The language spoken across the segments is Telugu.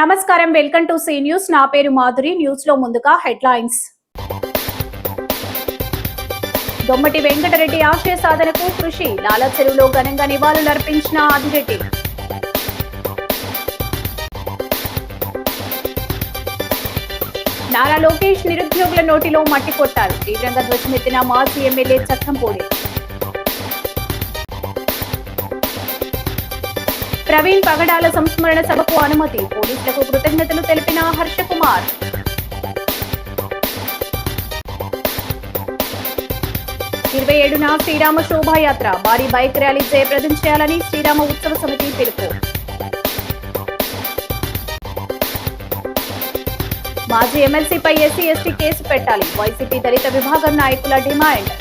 నమస్కారం, వెల్కమ్ టు సి న్యూస్. నా పేరు మాధురి. న్యూస్ లో ముందుగా హెడ్లైన్స్. దొమ్మటి వెంకటరెడ్డి ఆశయ సాధనకు కృషి. లాల చెరువులో ఘనంగా నివాళులర్పించిన ఆదిరెడ్డి. నారా లోకేష్ నిరుద్యోగుల నోటిలో మట్టి కొట్టారు. తీవ్రంగా ధ్వజమెత్తిన మాజీ ఎమ్మెల్యే చక్కంపూడి. ప్రవీణ్ పగడాల సంస్మరణ సభకు అనుమతి. పోలీసులకు కృతజ్ఞతలు తెలిపిన హర్షకుమార్. 27న శ్రీరామ శోభాయాత్ర. భారీ బైక్ ర్యాలీ జయప్రదం చేయాలని శ్రీరామ ఉత్సవ సమితి పిలుపు. మాజీ ఎమ్మెల్సీపై ఎస్సీ ఎస్టీ కేసు పెట్టాలి. వైసీపీ దళిత విభాగం నాయకుల డిమాండ్.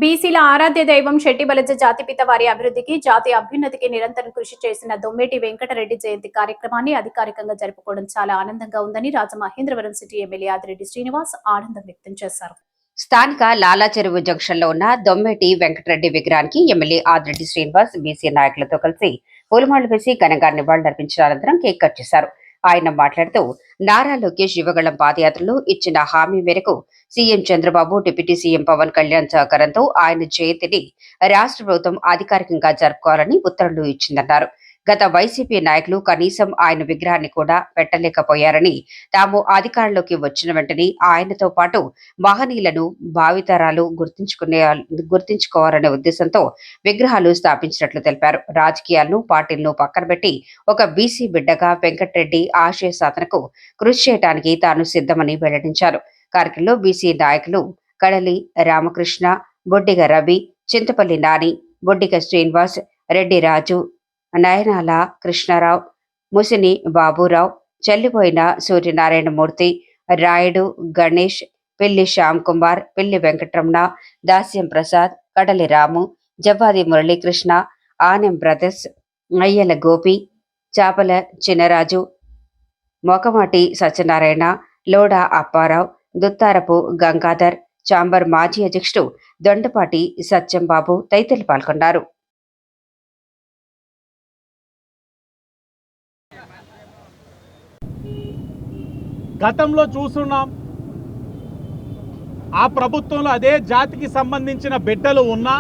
బీసీల ఆరాధ్య దైవం శెట్టిబలజ జాతిపిత వారి అభివృద్ధికి, జాతి అభ్యున్నతికి నిరంతరం కృషి చేసిన దొమ్మేటి వెంకటరెడ్డి జయంతి కార్యక్రమాన్ని అధికారికంగా జరుపుకోవడం చాలా ఆనందంగా ఉందని రాజమహేంద్రవరం సిటీ ఎమ్మెల్యే ఆదిరెడ్డి శ్రీనివాస్ ఆనందం వ్యక్తం చేశారు. స్థానిక లాలా చెరువు జంక్షన్ లో ఉన్న దొమ్మేటి వెంకటరెడ్డి విగ్రహానికి ఎమ్మెల్యే ఆదిరెడ్డి శ్రీనివాస్ బీసీ నాయకులతో కలిసి పూలమాలలు వేసి ఘనంగా నివాళులర్పించిన అనంతరం కేక్ కట్ చేశారు. ఆయన మాట్లాడుతూ నారా లోకేష్ యువగళం పాదయాత్రలో ఇచ్చిన హామీ మేరకు CM Chandrababu, deputy CM Pawan Kalyan సహకారంతో ఆయన జయంతిని రాష్ట్ర ప్రభుత్వం అధికారికంగా జరుపుకోవాలని ఉత్తర్వులు ఇచ్చిందన్నారు. గత వైసీపీ నాయకులు కనీసం ఆయన విగ్రహాన్ని కూడా పెట్టలేకపోయారని, తాము అధికారంలోకి వచ్చిన వెంటనే ఆయనతో పాటు మహనీయులను భావితరాలు గుర్తించుకోవాలనే ఉద్దేశంతో విగ్రహాలు స్థాపించినట్లు తెలిపారు. రాజకీయాలను, పార్టీలను పక్కన పెట్టి ఒక బీసీ బిడ్డగా వెంకటరెడ్డి ఆశయ సాధనకు కృషి చేయడానికి తాను సిద్ధమని వెల్లడించారు. కార్యక్రమంలో బీసీ నాయకులు కడలి రామకృష్ణ, బొడ్డిగ రవి, చింతపల్లి నాని, బొడ్డిగ శ్రీనివాస్, రెడ్డి రాజు, నయనాల కృష్ణారావు, ముసిని బాబురావు, చెల్లిపోయిన సూర్యనారాయణమూర్తి, రాయుడు గణేష్, పిల్లి శ్యామ్ కుమార్, పిల్లి వెంకటరమణ, దాస్యం ప్రసాద్, కడలి రాము, జవ్వాది మురళీకృష్ణ, ఆనెం బ్రదర్స్, అయ్యల గోపి, చాపల చినరాజు, మొకమాటి సత్యనారాయణ, లోడా అప్పారావు, దుత్తారపు గంగాధర్, చాంబర్ మాజీ అధ్యక్షుడు దొండపాటి సత్యంబాబు తదితరులు పాల్గొన్నారు. గతంలో చూస్తున్నాం, ఆ ప్రభుత్వంలో అదే జాతికి సంబంధించిన బిడ్డలు ఉన్నా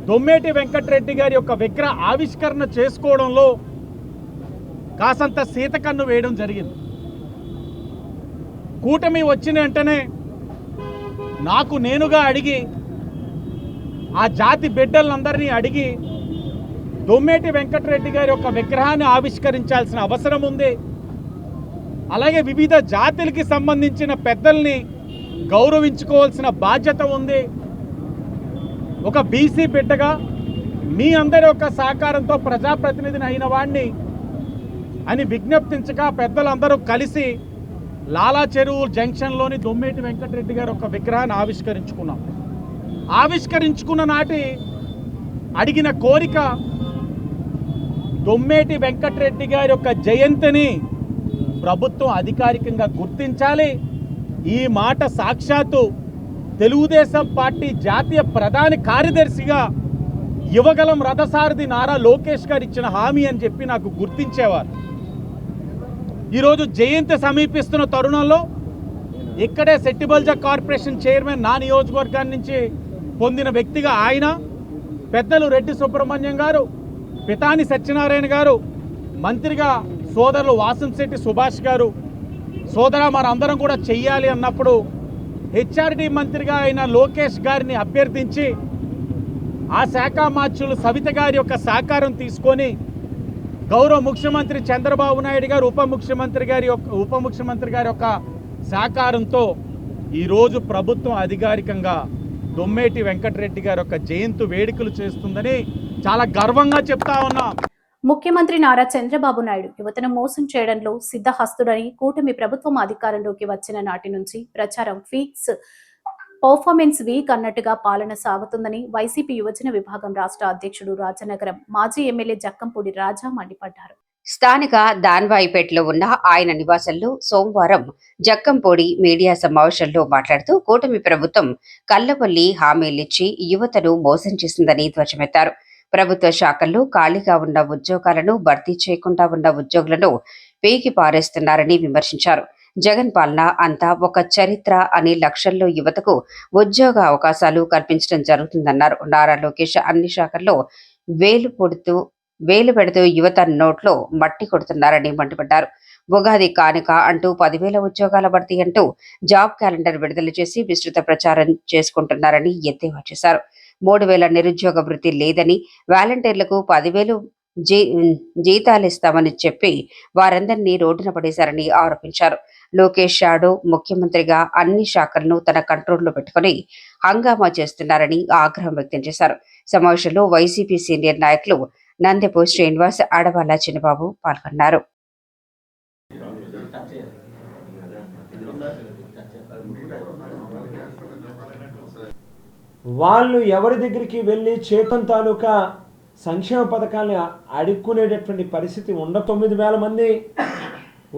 దొమ్మేటి వెంకటరెడ్డి గారి యొక్క విగ్రహ ఆవిష్కరణ చేసుకోవడంలో కాసంత సీతకన్ను వేయడం జరిగింది. కూటమి వచ్చిన వెంటనే నాకు నేనుగా అడిగి, ఆ జాతి బిడ్డలందరినీ అడిగి దొమ్మేటి వెంకటరెడ్డి గారి యొక్క విగ్రహాన్ని ఆవిష్కరించాల్సిన అవసరం ఉంది. అలాగే వివిధ జాతులకి సంబంధించిన పెద్దల్ని గౌరవించుకోవాల్సిన బాధ్యత ఉంది. ఒక బీసీ బిడ్డగా మీ అందరి యొక్క సహకారంతో ప్రజాప్రతినిధిని అయిన వాడిని అని విజ్ఞప్తించగా పెద్దలందరూ కలిసి లాలా చెరువు జంక్షన్లోని దొమ్మేటి వెంకటరెడ్డి గారి ఒక విగ్రహాన్ని ఆవిష్కరించుకున్నాం. ఆవిష్కరించుకున్న నాటి అడిగిన కోరిక, దొమ్మేటి వెంకటరెడ్డి గారి యొక్క జయంతిని ప్రభుత్వం అధికారికంగా గుర్తించాలి. ఈ మాట సాక్షాత్తు తెలుగుదేశం పార్టీ జాతీయ ప్రధాన కార్యదర్శిగా యువగలం రథసారథి నారా లోకేష్ గారు ఇచ్చిన హామీ అని చెప్పి నాకు గుర్తించేవారు. ఈరోజు జయంతి సమీపిస్తున్న తరుణంలో ఇక్కడే శెట్టిబల్జ కార్పొరేషన్ చైర్మన్ నా నియోజకవర్గాన్ని నుంచి పొందిన వ్యక్తిగా ఆయన, పెద్దలు రెడ్డి సుబ్రహ్మణ్యం గారు, పితాని సత్యనారాయణ గారు, మంత్రిగా సోదరులు వాసంశెట్టి సుభాష్ గారు, సోదరా మనందరం కూడా చెయ్యాలి అన్నప్పుడు హెచ్ఆర్డి మంత్రిగా అయిన లోకేష్ గారిని అభ్యర్థించి ఆ శాఖ మార్చులు సవిత గారి యొక్క సహకారం తీసుకొని గౌరవ ముఖ్యమంత్రి చంద్రబాబు నాయుడు గారు, ఉప ముఖ్యమంత్రి గారి యొక్క సహకారంతో ఈరోజు ప్రభుత్వం అధికారికంగా దొమ్మేటి వెంకటరెడ్డి గారి యొక్క జయంతి వేడుకలు చేస్తుందని చాలా గర్వంగా చెప్తా ఉన్నాం. ముఖ్యమంత్రి నారా చంద్రబాబు నాయుడు యువతను మోసం చేయడంలో సిద్ధహస్తుడని, కూటమి ప్రభుత్వం అధికారంలోకి వచ్చిన నాటి నుంచి ప్రచారం ఫీక్స్ పర్ఫార్మెన్స్ వీక్ అన్నట్టుగా పాలన సాగుతుందని వైసీపీ యువజన విభాగం రాష్ట్ర అధ్యక్షుడు రాజనగరం మాజీ ఎమ్మెల్యే జక్కంపూడి రాజా మండిపడ్డారు. స్థానిక దాన్వాయిపేటలో ఉన్న ఆయన నివాసంలో సోమవారం జక్కంపూడి మీడియా సమావేశంలో మాట్లాడుతూ కూటమి ప్రభుత్వం కల్లబొల్లి హామీలిచ్చి యువతను మోసం చేసిందని ధ్వజమెత్తారు. ప్రభుత్వ శాఖల్లో ఖాళీగా ఉన్న ఉద్యోగాలను భర్తీ చేయకుండా ఉన్న ఉద్యోగులను పీకి పారేస్తున్నారని విమర్శించారు. జగన్ పాలన అంతా ఒక చరిత్ర అని లక్షల్లో యువతకు ఉద్యోగ అవకాశాలు కల్పించడం జరుగుతుందన్నారు. నారా లోకేష్ అన్ని శాఖల్లో వేలు పెడుతూ యువత నోట్లో మట్టి కొడుతున్నారని మండిపడ్డారు. ఉగాది కానుక అంటూ 10,000 ఉద్యోగాల భర్తీ అంటూ జాబ్ క్యాలెండర్ విడుదల చేసి విస్తృత ప్రచారం చేసుకుంటున్నారని ఎద్దేవా చేశారు. 3,000 నిరుద్యోగ వృత్తి లేదని, వాలంటీర్లకు 10,000 జీతాలిస్తామని చెప్పి వారందరినీ రోడ్డున పడేశారని ఆరోపించారు. లోకేష్ షాడో ముఖ్యమంత్రిగా అన్ని శాఖలను తన కంట్రోల్లో పెట్టుకుని హంగామా చేస్తున్నారని ఆగ్రహం వ్యక్తం చేశారు. సమావేశంలో వైసీపీ సీనియర్ నాయకులు నందెపు శ్రీనివాస్, అడవాల చిన్నబాబు పాల్గొన్నారు. వాళ్ళు ఎవరి దగ్గరికి వెళ్ళి చేతం తాలూకా సంక్షేమ పథకాన్ని అడుక్కునేటటువంటి పరిస్థితి 9,000 మంది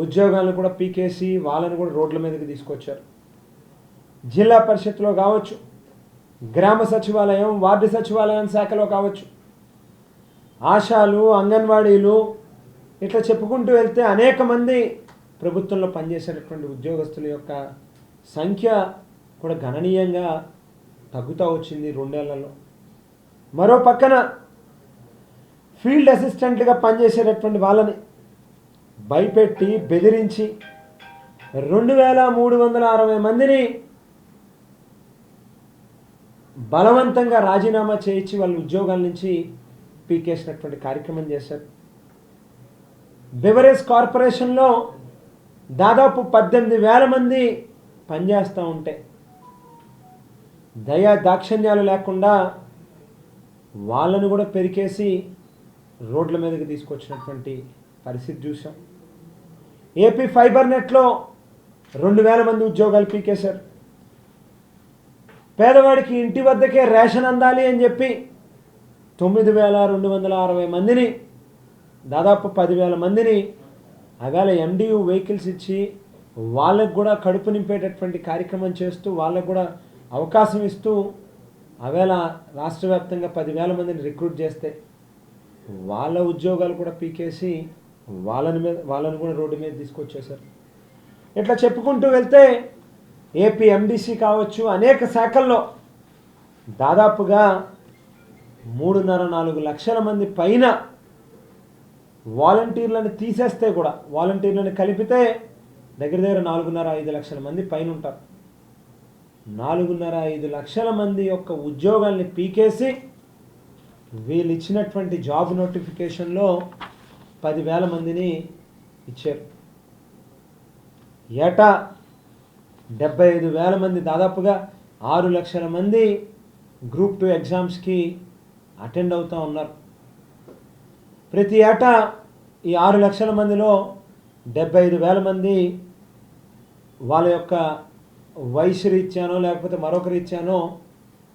ఉద్యోగాలను కూడా పీకేసి వాళ్ళని కూడా రోడ్ల మీదకి తీసుకొచ్చారు. జిల్లా పరిషత్లో కావచ్చు, గ్రామ సచివాలయం, వార్డు సచివాలయం శాఖలో కావచ్చు, ఆశాలు, అంగన్వాడీలు, ఇట్లా చెప్పుకుంటూ వెళ్తే అనేక మంది ప్రభుత్వంలో పనిచేసేటటువంటి ఉద్యోగస్తుల యొక్క సంఖ్య కూడా గణనీయంగా తగ్గుతూ వచ్చింది 2 ఏళ్లలో. మరో పక్కన ఫీల్డ్ అసిస్టెంట్లుగా పనిచేసేటటువంటి వాళ్ళని భయపెట్టి బెదిరించి 2,360 మందిని బలవంతంగా రాజీనామా చేయించి వాళ్ళ ఉద్యోగాల నుంచి పీకేసినటువంటి కార్యక్రమం చేశారు. బెవరేజ్ కార్పొరేషన్లో దాదాపు 18,000 మంది పనిచేస్తూ ఉంటే దయా దాక్షిణ్యాలు లేకుండా వాళ్ళను కూడా పెరికేసి రోడ్ల మీదకి తీసుకొచ్చినటువంటి పరిస్థితి చూసాం. ఏపీ ఫైబర్ నెట్లో 2,000 మంది ఉద్యోగాలు పీకేశారు. పేదవాడికి ఇంటి వద్దకే రేషన్ అందాలి అని చెప్పి 9,260 మందిని, దాదాపు 10,000 మందిని అవేళ MDU వెహికల్స్ ఇచ్చి వాళ్ళకు కూడా కడుపు నింపేటటువంటి కార్యక్రమం చేస్తూ వాళ్ళకు కూడా అవకాశం ఇస్తూ అవేళ రాష్ట్ర వ్యాప్తంగా 10,000 మందిని రిక్రూట్ చేస్తే వాళ్ళ ఉద్యోగాలు కూడా పీకేసి వాళ్ళని కూడా రోడ్డు మీద తీసుకొచ్చేశారు. ఇట్లా చెప్పుకుంటూ వెళ్తే ఏపీ MDC కావచ్చు, అనేక శాఖల్లో దాదాపుగా 3.5-4 లక్షల మంది పైన వాలంటీర్లను తీసేస్తే కూడా, వాలంటీర్లను కలిపితే దగ్గర 4.5 లక్షల మంది పైన ఉంటారు. 4.5 లక్షల మంది యొక్క ఉద్యోగాల్ని పీకేసి వీళ్ళు ఇచ్చినటువంటి జాబ్ నోటిఫికేషన్లో 10,000 మందిని ఇచ్చారు. ఏటా 75,000 మంది, దాదాపుగా 6 లక్షల మంది గ్రూప్ 2 ఎగ్జామ్స్కి అటెండ్ అవుతూ ఉన్నారు. ప్రతి ఏటా ఈ 6 లక్షల మందిలో 75,000 మంది వాళ్ళ యొక్క వయసు రీత్యానో లేకపోతే మరొక రీత్యానో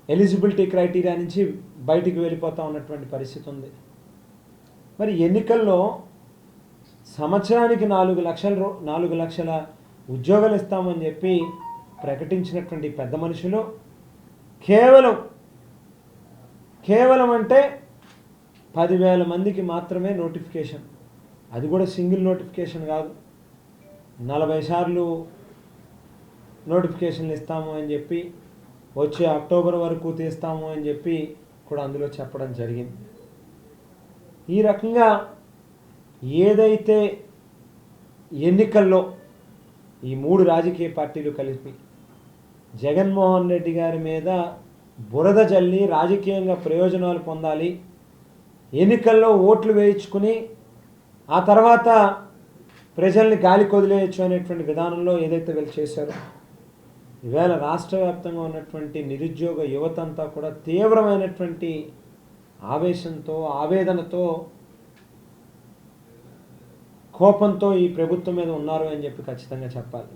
ఎలిజిబిలిటీ క్రైటీరియా నుంచి బయటికి వెళ్ళిపోతూ ఉన్నటువంటి పరిస్థితి ఉంది. మరి ఎన్నికల్లో సంవత్సరానికి 4 లక్షల ఉద్యోగాలు ఇస్తామని చెప్పి ప్రకటించినటువంటి పెద్ద మనుషులు కేవలం అంటే 10,000 మందికి మాత్రమే నోటిఫికేషన్, అది కూడా సింగిల్ నోటిఫికేషన్ కాదు, 40 సార్లు నోటిఫికేషన్లు ఇస్తాము అని చెప్పి వచ్చే అక్టోబర్ వరకు తీస్తాము అని చెప్పి కూడా అందులో చెప్పడం జరిగింది. ఈ రకంగా ఏదైతే ఎన్నికల్లో ఈ 3 రాజకీయ పార్టీలు కలిపి జగన్మోహన్ రెడ్డి గారి మీద బురద జల్లి రాజకీయంగా ప్రయోజనాలు పొందాలి, ఎన్నికల్లో ఓట్లు వేయించుకుని ఆ తర్వాత ప్రజల్ని గాలి కొదిలేయచ్చు అనేటువంటి విధానంలో ఏదైతే వీళ్ళు చేశారో, ఈవేళ రాష్ట్ర వ్యాప్తంగా ఉన్నటువంటి నిరుద్యోగ యువత అంతా కూడా తీవ్రమైనటువంటి ఆవేశంతో, ఆవేదనతో, కోపంతో ఈ ప్రభుత్వం మీద ఉన్నారు అని చెప్పి ఖచ్చితంగా చెప్పాలి.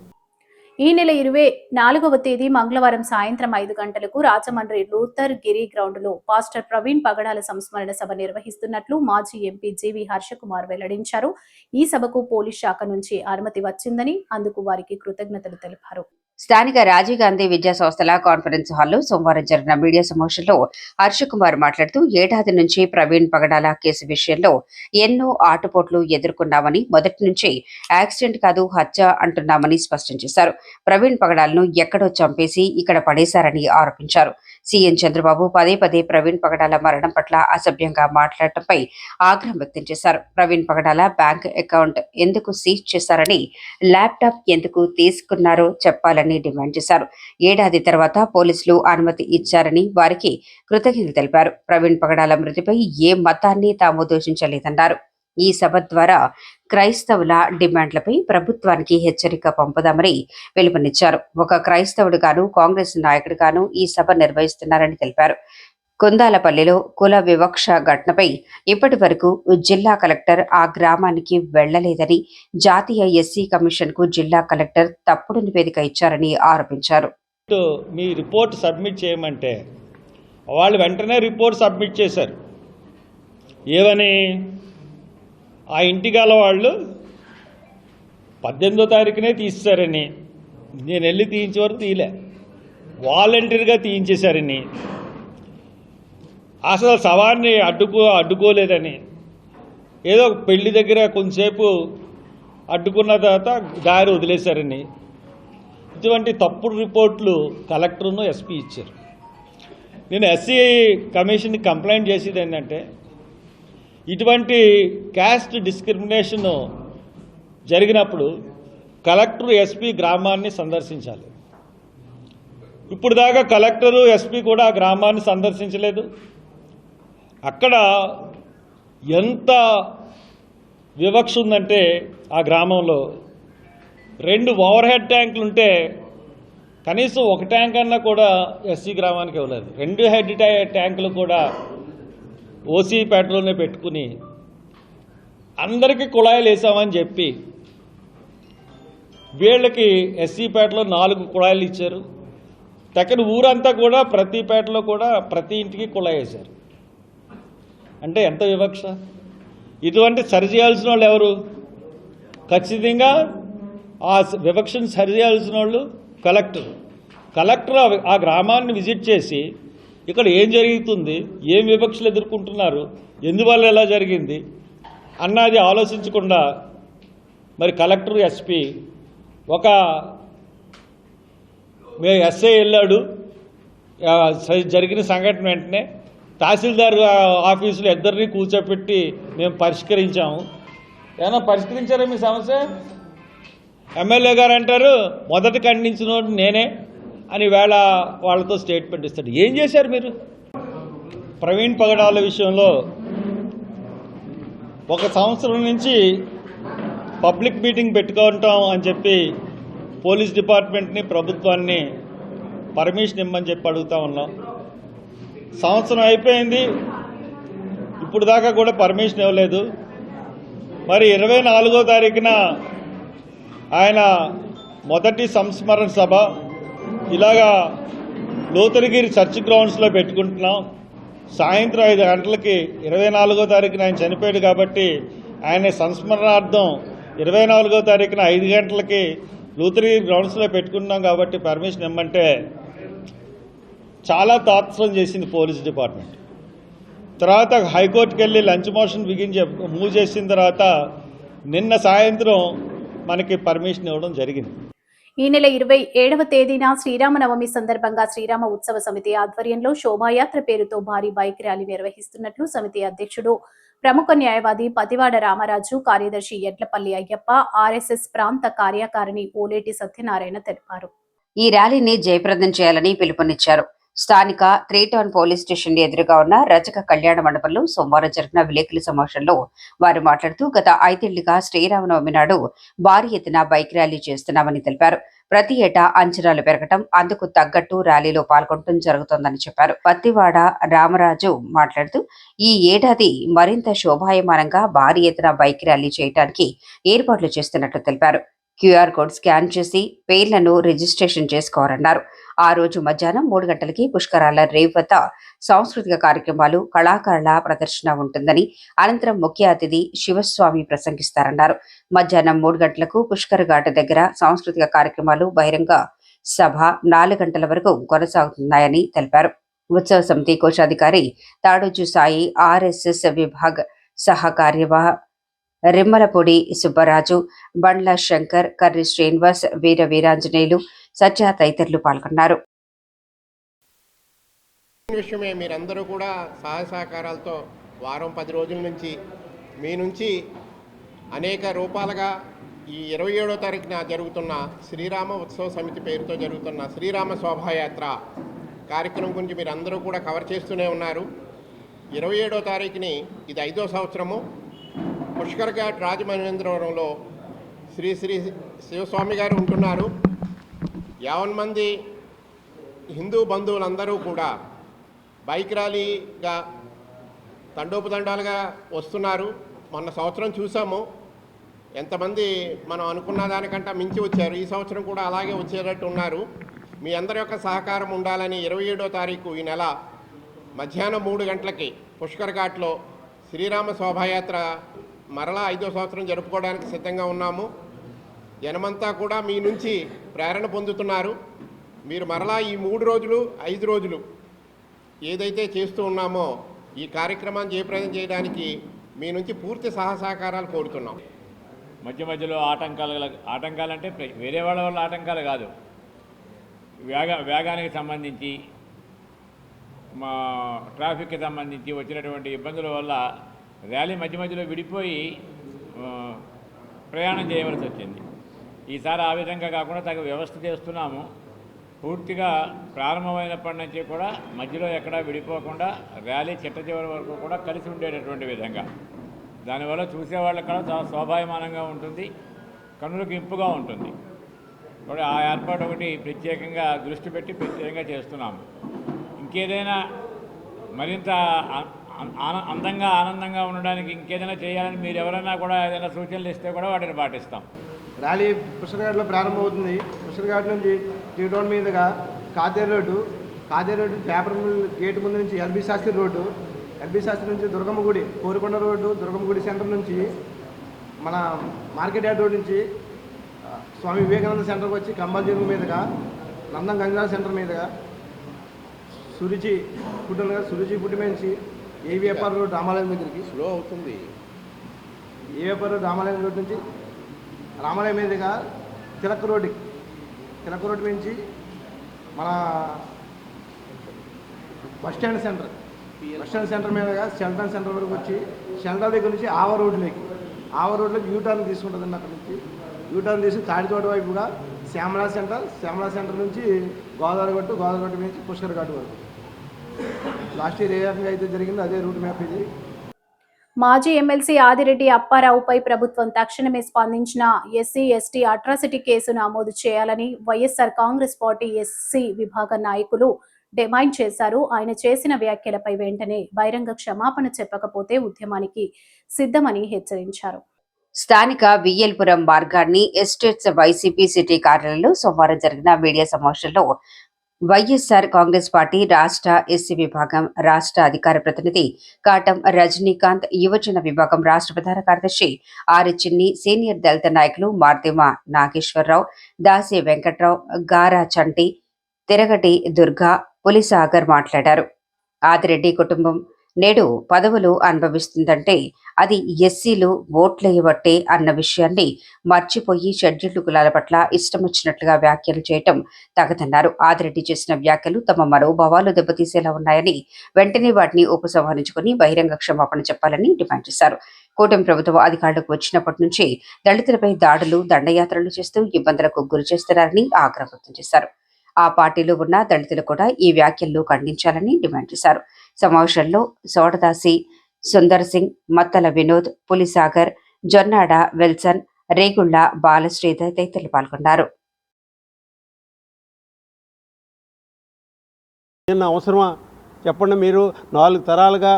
ఈ నెల 24వ తేదీ మంగళవారం సాయంత్రం 5 గంటలకు రాజమండ్రి లూథర్ గిరి గ్రౌండ్లో పాస్టర్ ప్రవీణ్ పగడాల సంస్మరణ సభ నిర్వహిస్తున్నట్లు మాజీ ఎంపీ జీవి హర్షకుమార్ వెల్లడించారు. ఈ సభకు పోలీస్ శాఖ నుంచి అనుమతి వచ్చిందని, అందుకు వారికి కృతజ్ఞతలు తెలిపారు. స్థానిక రాజీవ్ గాంధీ విద్యా సంస్థల కాన్ఫరెన్స్ హాల్లో సోమవారం జరిగిన మీడియా సమావేశంలో హర్ష కుమార్ మాట్లాడుతూ ఏడాది నుంచి ప్రవీణ్ పగడాల కేసు విషయంలో ఎన్నో ఆటుపోట్లు ఎదుర్కొన్నామని, మొదటి నుంచి యాక్సిడెంట్ కాదు హత్య అంటున్నామని స్పష్టం చేశారు. ప్రవీణ్ పగడాలను ఎక్కడో చంపేసి ఇక్కడ పడేశారని ఆరోపించారు. సీఎం చంద్రబాబు పదే పదే ప్రవీణ్ పగడాల మరణం పట్ల అసభ్యంగా మాట్లాడటంపై ఆగ్రహం వ్యక్తం చేశారు. ప్రవీణ్ పగడాల బ్యాంక్ అకౌంట్ ఎందుకు సీజ్ చేశారని, ల్యాప్టాప్ ఎందుకు తీసుకున్నారో చెప్పాలని డిమాండ్ చేశారు. ఏడాది తర్వాత పోలీసులు అనుమతి ఇచ్చారని వారికి కృతజ్ఞతలు తెలిపారు. ప్రవీణ్ పగడాల మృతిపై ఏ మతాన్ని తాము దూషించలేదన్నారు. ఈ సభ ద్వారా క్రైస్తవుల డిమాండ్లపై ప్రభుత్వానికి హెచ్చరిక పంపుదామని పిలుపునిచ్చారు. ఒక క్రైస్తవుడుగాను, కాంగ్రెస్ నాయకుడిగాను ఈ సభ నిర్వహిస్తున్నారని తెలిపారు. కుందాలపల్లిలో కుల వివక్ష ఘటనపై ఇప్పటి వరకు జిల్లా కలెక్టర్ ఆ గ్రామానికి వెళ్లలేదని, జాతీయ ఎస్సీ కమిషన్ కు జిల్లా కలెక్టర్ తప్పుడు నివేదిక ఇచ్చారని ఆరోపించారు. మీ రిపోర్ట్ సబ్మిట్ చేయమంటే వాళ్ళు వెంటనే రిపోర్ట్ సబ్మిట్ చేశారు. ఏమని? ఆ ఇంటికాల వాళ్ళు 18వ తారీఖునే తీస్తారని, నేను వెళ్ళి తీయించే వరకు తీయలే, వాలంటీర్గా తీయించేశారని, అసలు సవాన్ని అడ్డుకోలేదని, ఏదో పెళ్లి దగ్గర కొంతసేపు అడ్డుకున్న తర్వాత దారి వదిలేశారని, ఇటువంటి తప్పుడు రిపోర్ట్లు కలెక్టర్ను ఎస్పీ ఇచ్చారు. నేను ఎస్సీ కమిషన్కి కంప్లైంట్ చేసేది ఏంటంటే, ఇటువంటి క్యాస్ట్ డిస్క్రిమినేషన్ జరిగినప్పుడు కలెక్టర్ ఎస్పీ గ్రామాన్ని సందర్శించాలి. ఇప్పుడు దాకా కలెక్టరు ఎస్పీ కూడా ఆ గ్రామాన్ని సందర్శించలేదు. అక్కడ ఎంత వివక్ష ఉందంటే, ఆ గ్రామంలో 2 ఓవర్ హెడ్ ట్యాంకులు ఉంటే కనీసం ఒక ట్యాంక్ అన్నా కూడా ఎస్సీ గ్రామానికి ఇవ్వలేదు. 2 హెడ్ ట్యాంకులు కూడా ఓసీ పెట్రోల్ని పెట్టుకుని అందరికీ కుళాయిలు వేసామని చెప్పి వీళ్ళకి ఎస్సీ పేటలో 4 కుళాయిలు ఇచ్చారు. తక్కిన ఊరంతా కూడా ప్రతి పేటలో కూడా ప్రతి ఇంటికి కుళాయి వేశారు. అంటే ఎంత వివక్ష! ఇటువంటి సరిచేయాల్సిన వాళ్ళు ఎవరు? ఖచ్చితంగా ఆ వివక్షను సరిచేయాల్సిన వాళ్ళు కలెక్టర్ ఆ గ్రామాన్ని విజిట్ చేసి ఇక్కడ ఏం జరుగుతుంది, ఏం వివక్షలు ఎదుర్కొంటున్నారు, ఎందువల్ల ఎలా జరిగింది అన్నది ఆలోచించకుండా మరి కలెక్టర్ ఎస్పీ ఒక ఎస్ఐ వెళ్ళాడు. జరిగిన సంఘటన వెంటనే తహసీల్దార్ ఆఫీసులో ఇద్దరిని కూర్చోపెట్టి మేము పరిష్కరించాము. ఏమన్నా పరిష్కరించారా మీ సమస్య? ఎమ్మెల్యే గారు అంటారు మొదట ఖండించిన నేనే అని వాళ్ళతో స్టేట్మెంట్ ఇస్తాడు. ఏం చేశారు మీరు? ప్రవీణ్ పగడాల విషయంలో 1 సంవత్సరం నుంచి పబ్లిక్ మీటింగ్ పెట్టుకుంటాం అని చెప్పి పోలీస్ డిపార్ట్మెంట్ని, ప్రభుత్వాన్ని పర్మిషన్ ఇమ్మని చెప్పి అడుగుతా ఉన్నాం. సంవత్సరం అయిపోయింది, ఇప్పుడు దాకా కూడా పర్మిషన్ ఇవ్వలేదు. మరి 24వ తారీఖున ఆయన మొదటి సంస్మరణ సభ ఇలాగా లోతరగిరి చర్చ్ గ్రౌండ్స్లో పెట్టుకుంటున్నాం. సాయంత్రం 5 గంటలకి 24వ తారీఖున ఆయన చనిపోయాడు కాబట్టి ఆయన సంస్మరణార్థం 24వ తారీఖున 5 గంటలకి లూథరగిరి గ్రౌండ్స్లో పెట్టుకుంటున్నాం కాబట్టి పర్మిషన్ ఇమ్మంటే చాలా తాత్సరం చేసింది పోలీస్ డిపార్ట్మెంట్. తర్వాత హైకోర్టుకి వెళ్ళి లంచ్ మోషన్ మూవ్ చేసిన తర్వాత నిన్న సాయంత్రం మనకి పర్మిషన్ ఇవ్వడం జరిగింది. ఈ నెల 27వ తేదీన శ్రీరామనవమి సందర్భంగా శ్రీరామ ఉత్సవ సమితి ఆధ్వర్యంలో శోభాయాత్ర పేరుతో భారీ బైక్ ర్యాలీ నిర్వహిస్తున్నట్లు సమితి అధ్యక్షుడు, ప్రముఖ న్యాయవాది పతివాడ రామరాజు, కార్యదర్శి ఎడ్లపల్లి అయ్యప్ప, ఆర్ఎస్ఎస్ ప్రాంత కార్యకారిణి ఓలేటి సత్యనారాయణ తెలిపారు. ఈ ర్యాలీని జయప్రదం చేయాలని పిలుపునిచ్చారు. స్థానిక 3 టౌన్ పోలీస్ స్టేషన్ ఎదురుగా ఉన్న రజక కళ్యాణ మండపంలో సోమవారం జరిగిన విలేకరుల సమావేశంలో వారు మాట్లాడుతూ గత 5 ఏళ్లుగా శ్రీరామనవమి నాడు భారీ ఎత్తున బైక్ ర్యాలీ చేస్తున్నామని తెలిపారు. ప్రతి ఏటా అంచనాలు పెరగటం, అందుకు తగ్గట్టు ర్యాలీలో పాల్గొనడం జరుగుతోందని చెప్పారు. పత్తివాడ రామరాజు మాట్లాడుతూ ఈ ఏడాది మరింత శోభాయమానంగా భారీ ఎత్తున బైక్ ర్యాలీ చేయడానికి ఏర్పాట్లు చేస్తున్నట్లు తెలిపారు. QR కోడ్ స్కాన్ చేసి పేర్లను రిజిస్ట్రేషన్ చేసుకోవాలన్నారు. ఆ రోజు మధ్యాహ్నం 3 గంటలకి పుష్కరాల రేవ్ వద్ద సాంస్కృతిక కార్యక్రమాలు, కళాకారుల ప్రదర్శన ఉంటుందని, అనంతరం ముఖ్య అతిథి శివస్వామి ప్రసంగిస్తారన్నారు. మధ్యాహ్నం 3 గంటలకు పుష్కర్ ఘాట్ దగ్గర సాంస్కృతిక కార్యక్రమాలు, బహిరంగ సభ 4 గంటల వరకు కొనసాగుతున్నాయని తెలిపారు. ఉత్సవ సమితి కోశాధికారి తాడోజు సాయి, ఆర్ఎస్ఎస్ విభాగ్ సహ కార్యవాహ రిమ్మలపూడి సుబ్బరాజు, బండ్ల శంకర్, కర్రి శ్రీనివాస్, వీర వీరాంజనేయులు, సత్య తదితరులు పాల్గొన్నారు. విషయమే మీరందరూ కూడా సహాయ సహకారాలతో వారం 10 రోజుల నుంచి మీ నుంచి అనేక రూపాలుగా ఈ 27వ తారీఖున జరుగుతున్న శ్రీరామ ఉత్సవ సమితి పేరుతో జరుగుతున్న శ్రీరామ శోభాయాత్ర కార్యక్రమం గురించి మీరు అందరూ కూడా కవర్ చేస్తూనే ఉన్నారు. 27వ తారీఖుని ఇది 5వ సంవత్సరము పుష్కర్ ఘాట్ రాజమహేంద్రవరంలో శ్రీ శ్రీ శివస్వామి గారు ఉంటున్నారు. 50 మంది హిందూ బంధువులందరూ కూడా బైక్ ర్యాలీగా తండోపతండాలుగా వస్తున్నారు. మొన్న సంవత్సరం చూసాము ఎంతమంది మనం అనుకున్న దానికంటే మించి వచ్చారు. ఈ సంవత్సరం కూడా అలాగే వచ్చేటట్టు ఉన్నారు. మీ అందరి యొక్క సహకారం ఉండాలని 27వ తారీఖు ఈ నెల మధ్యాహ్నం 3 గంటలకి పుష్కర్ ఘాట్లో శ్రీరామ శోభాయాత్ర మరలా 5వ సంవత్సరం జరుపుకోవడానికి సిద్ధంగా ఉన్నాము. జనమంతా కూడా మీ నుంచి ప్రేరణ పొందుతున్నారు. మీరు మరలా ఈ 3 రోజులు 5 రోజులు ఏదైతే చేస్తూ ఉన్నామో ఈ కార్యక్రమాన్ని జయప్రదం చేయడానికి మీ నుంచి పూర్తి సహకారాలు కోరుతున్నాం. మధ్య మధ్యలో ఆటంకాలంటే వేరే వాళ్ళ వల్ల ఆటంకాలు కాదు, వేగానికి సంబంధించి మా ట్రాఫిక్కి సంబంధించి వచ్చినటువంటి ఇబ్బందుల వల్ల ర్యాలీ మధ్య మధ్యలో విడిపోయి ప్రయాణం చేయవలసి వచ్చింది. ఈసారి ఆ విధంగా కాకుండా తగు వ్యవస్థ చేస్తున్నాము. పూర్తిగా ప్రారంభమైనప్పటి నుంచి కూడా మధ్యలో ఎక్కడా విడిపోకుండా ర్యాలీ చిట్ట చివరి వరకు కూడా కలిసి ఉండేటటువంటి విధంగా, దానివల్ల చూసేవాళ్ళకి కూడా చాలా శోభాయమానంగా ఉంటుంది, కన్నులకు ఇంపుగా ఉంటుంది. కూడా ఆ ఏర్పాటు ఒకటి ప్రత్యేకంగా దృష్టి పెట్టి ప్రత్యేకంగా చేస్తున్నాము. ఇంకేదైనా మరింత అందంగా ఆనందంగా ఉండడానికి ఇంకేదైనా చేయాలని మీరు ఎవరైనా కూడా ఏదైనా సూచనలు ఇస్తే కూడా వాటిని పాటిస్తాం. ర్యాలీ పుష్కర్ ప్రారంభమవుతుంది. పుష్కర్ ఘాట్ నుంచి టీ టౌన్ మీదుగా Katheru road, paper mill gate ముందు నుంచి LB Shastri road, LB Shastri నుంచి దుర్గమ్మ గుడి, కోరికొండ రోడ్డు, దుర్గమ్మ గుడి సెంటర్ నుంచి మన మార్కెట్ యార్డ్ రోడ్ నుంచి స్వామి వివేకానంద సెంటర్కి వచ్చి కంబాల్ చెరువు మీదుగా నందం గంగాధర సెంటర్ మీదుగా సురుచి పుట్టి నుంచి ఏవిఎఫ్ఆర్ రోడ్ రామాలయం దగ్గరికి స్లో అవుతుంది. ఏవిఎఫ్ఆర్ రోడ్ రామాలయం రోడ్ నుంచి రామాలయం మీదుగా తిలక్ రోడ్డు నుంచి మన బస్ స్టాండ్ సెంటర్ మీదుగా షెల్టన్ సెంటర్ వరకు వచ్చి షెల్టర్ దగ్గర నుంచి ఆవ రోడ్లోకి యూటర్న్ తీసుకుంటుందండి. అక్కడ నుంచి యూటర్న్ తీసి తాడితోట వైపుగా శ్యామలా సెంటర్ నుంచి గోదావరి నుంచి పుష్కర్ ఘాట్ వరకు లాస్ట్ ఇయర్ ఏ రకంగా అయితే జరిగిందో అదే రూట్ మ్యాప్ ఇది. మాజీ ఎమ్మెల్సీ ఆదిరెడ్డి అప్పారావుపై ప్రభుత్వం తక్షణమే స్పందించిన ఎస్సీ ఎస్టీ అట్రాసిటీ కేసు నమోదు చేయాలని వైఎస్ఆర్ కాంగ్రెస్ పార్టీ ఎస్సీ విభాగ నాయకులు డిమాండ్ చేశారు. ఆయన చేసిన వ్యాఖ్యలపై వెంటనే బహిరంగ క్షమాపణ చెప్పకపోతే ఉద్యమానికి సిద్ధమని హెచ్చరించారు. స్థానిక వియ్యల్పురం మార్గాన్ని ఎస్టేట్స్ వైసీపీ సిటీ కార్యాలయంలో సోమవారం జరిగిన మీడియా సమావేశంలో వైఎస్ఆర్ కాంగ్రెస్ పార్టీ రాష్ట్ర ఎస్సీ విభాగం రాష్ట్ర అధికార ప్రతినిధి కాటం రజనీకాంత్, యువజన విభాగం రాష్ట్ర ప్రధాన కార్యదర్శి ఆర్ చిన్ని, సీనియర్ దళిత నాయకులు మార్తిమ నాగేశ్వరరావు, దాసి వెంకట్రావు, గారా చంటి, తిరగటి దుర్గా, పులిసాగర్ మాట్లాడారు. ఆదిరెడ్డి కుటుంబం నేడు పదవులు అనుభవిస్తుందంటే అది ఎస్సీలు ఓట్లేయబట్టే అన్న విషయాన్ని మర్చిపోయి షెడ్యూల్డ్ కులాల పట్ల ఇష్టం వచ్చినట్లుగా వ్యాఖ్యలు చేయటం తగదన్నారు. ఆదిరెడ్డి చేసిన వ్యాఖ్యలు తమ మనోభావాలు దెబ్బతీసేలా ఉన్నాయని, వెంటనే వాటిని ఉపసంహరించుకుని బహిరంగ క్షమాపణ చెప్పాలని డిమాండ్ చేశారు. కూటమి ప్రభుత్వం అధికారులకు వచ్చినప్పటి నుంచి దళితులపై దాడులు, దండయాత్రలు చేస్తూ ఇబ్బందులకు గురి చేస్తున్నారని ఆగ్రహం వ్యక్తం చేశారు. ఆ పార్టీలో ఉన్న దళితులు కూడా ఈ వ్యాఖ్యలను ఖండించాలని డిమాండ్ చేశారు. సమావేశంలో సోడదాసి సుందర్ సింగ్, మత్తల వినోద్, పులిసాగర్, జొన్నాడ విల్సన్, రేగుళ్ల బాలశ్రీధర్ తదితరులు పాల్గొన్నారు. అవసరమా చెప్పండి. మీరు 4 తరాలుగా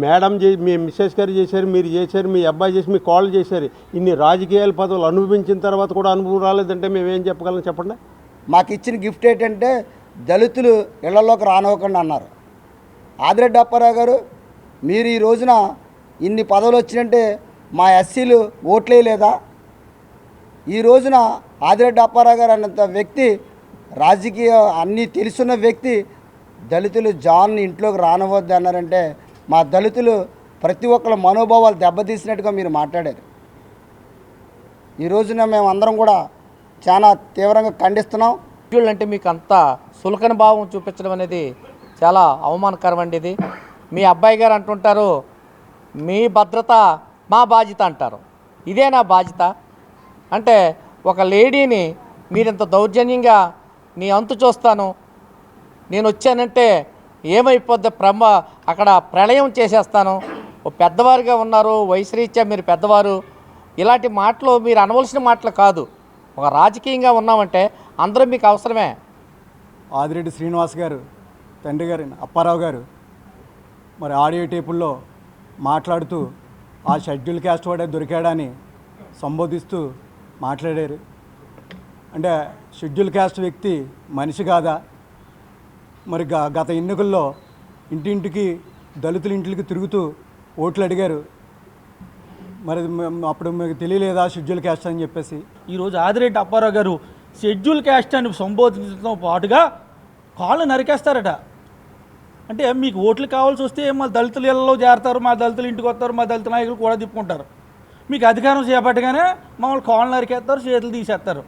మేడం మీ మిస్సెస్ గారు చేశారు, మీరు చేశారు, మీ అబ్బాయి చేసి, మీ కాళ్ళు చేశారు. ఇన్ని రాజకీయాల పదవులు అనుభవించిన తర్వాత కూడా అనుభవం రాలేదంటే మేమేం చెప్పగలం చెప్పండి. మాకు ఇచ్చిన గిఫ్ట్ ఏంటంటే దళితులు ఇళ్లలోకి రానివ్వకండి అన్నారు. ఆదిరెడ్డి అప్పారావు గారు, మీరు ఈ రోజున ఇన్ని పదవులు వచ్చినంటే మా ఎస్సీలు ఓట్లేయలేదా? ఈ రోజున ఆదిరెడ్డి అప్పారావు గారు అన్నంత వ్యక్తి రాజకీయ అన్నీ తెలుసున్న వ్యక్తి దళితులు జాన్ ఇంట్లోకి రానవద్దు అన్నారంటే మా దళితులు ప్రతి ఒక్కళ్ళ మనోభావాలు దెబ్బతీసినట్టుగా మీరు మాట్లాడారు. ఈ రోజున మేము అందరం కూడా చాలా తీవ్రంగా ఖండిస్తున్నాం. అంటే మీకు అంత సులకన భావం చూపించడం అనేది చాలా అవమానకరం అండి. ఇది మీ అబ్బాయి గారు అంటుంటారు మీ భద్రత మా బాధ్యత అంటారు. ఇదే నా బాధ్యత అంటే ఒక లేడీని మీరింత దౌర్జన్యంగా నీ అంతు చూస్తాను, నేను వచ్చానంటే ఏమైపోద్ది అక్కడ ప్రళయం చేసేస్తాను, ఓ పెద్దవారుగా ఉన్నారు, వయసు రీత్యా మీరు పెద్దవారు, ఇలాంటి మాటలు మీరు అనవలసిన మాటలు కాదు. ఒక రాజకీయంగా ఉన్నామంటే అందరం మీకు అవసరమే. ఆదిరెడ్డి శ్రీనివాస్ గారు తండ్రి గారు అప్పారావు గారు మరి ఆడియో టేపుల్లో మాట్లాడుతూ ఆ షెడ్యూల్ క్యాస్ట్ వాడే దొరికాడని సంబోధిస్తూ మాట్లాడారు. అంటే షెడ్యూల్ క్యాస్ట్ వ్యక్తి మనిషి కాదా? మరి గత ఎన్నికల్లో ఇంటింటికి దళితుల ఇంటికి తిరుగుతూ ఓట్లు అడిగారు. మరి అప్పుడు మీకు తెలియలేదా షెడ్యూల్ క్యాస్ట్ అని చెప్పేసి? ఈరోజు ఆదిరెడ్డి అప్పారావు గారు షెడ్యూల్ క్యాస్ట్ అని సంబోధించడంతో పాటుగా కాళ్ళు నరికేస్తారట. అంటే మీకు ఓట్లు కావాల్సి వస్తే మా దళితుల ఇళ్లలో చేరతారు, మా దళితులు ఇంటికి వస్తారు, మా దళిత నాయకులు కూడా తిప్పుకుంటారు. మీకు అధికారం చేపట్టగానే మమ్మల్ని కాళ్ళు నరికేస్తారు, చేతులు తీసేస్తారు.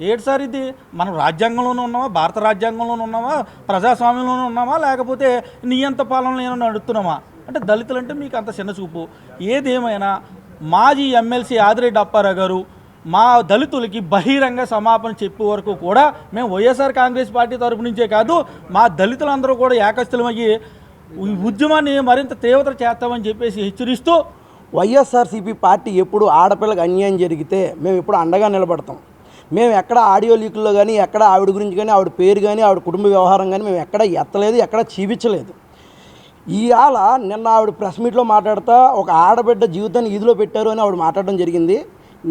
ఏడు సార్ ఇది? మనం రాజ్యాంగంలోనే ఉన్నామా, భారత రాజ్యాంగంలోనే ఉన్నామా, ప్రజాస్వామ్యంలోనే ఉన్నామా, లేకపోతే నియంత పాలనలో ఏమైనా నడుస్తున్నామా? అంటే దళితులు అంటే మీకు అంత చిన్న చూపు. ఏదేమైనా మాజీ ఎమ్మెల్సీ ఆదిరెడ్డి అప్పారావు గారు మా దళితులకి బహిరంగ సమాపన చెప్పే వరకు కూడా మేము వైఎస్ఆర్ కాంగ్రెస్ పార్టీ తరపు నుంచే కాదు మా దళితులందరూ కూడా ఏకస్థలమయ్యి ఈ ఉద్యమాన్ని మరింత తీవ్రత చేస్తామని చెప్పేసి హెచ్చరిస్తూ, వైఎస్ఆర్సీపీ పార్టీ ఎప్పుడు ఆడపిల్లకి అన్యాయం జరిగితే మేము ఎప్పుడు అండగా నిలబడతాం. మేము ఎక్కడ ఆడియో లీకుల్లో కానీ ఎక్కడ ఆవిడ గురించి కానీ ఆవిడ పేరు కానీ ఆవిడ కుటుంబ వ్యవహారం కానీ మేము ఎక్కడ ఎత్తలేదు, ఎక్కడ చూపించలేదు. ఇవాళ నిన్న ఆవిడ ప్రెస్ మీట్లో మాట్లాడుతూ ఒక ఆడబిడ్డ జీవితాన్ని ఈదులో పెట్టారు అని ఆవిడ మాట్లాడడం జరిగింది.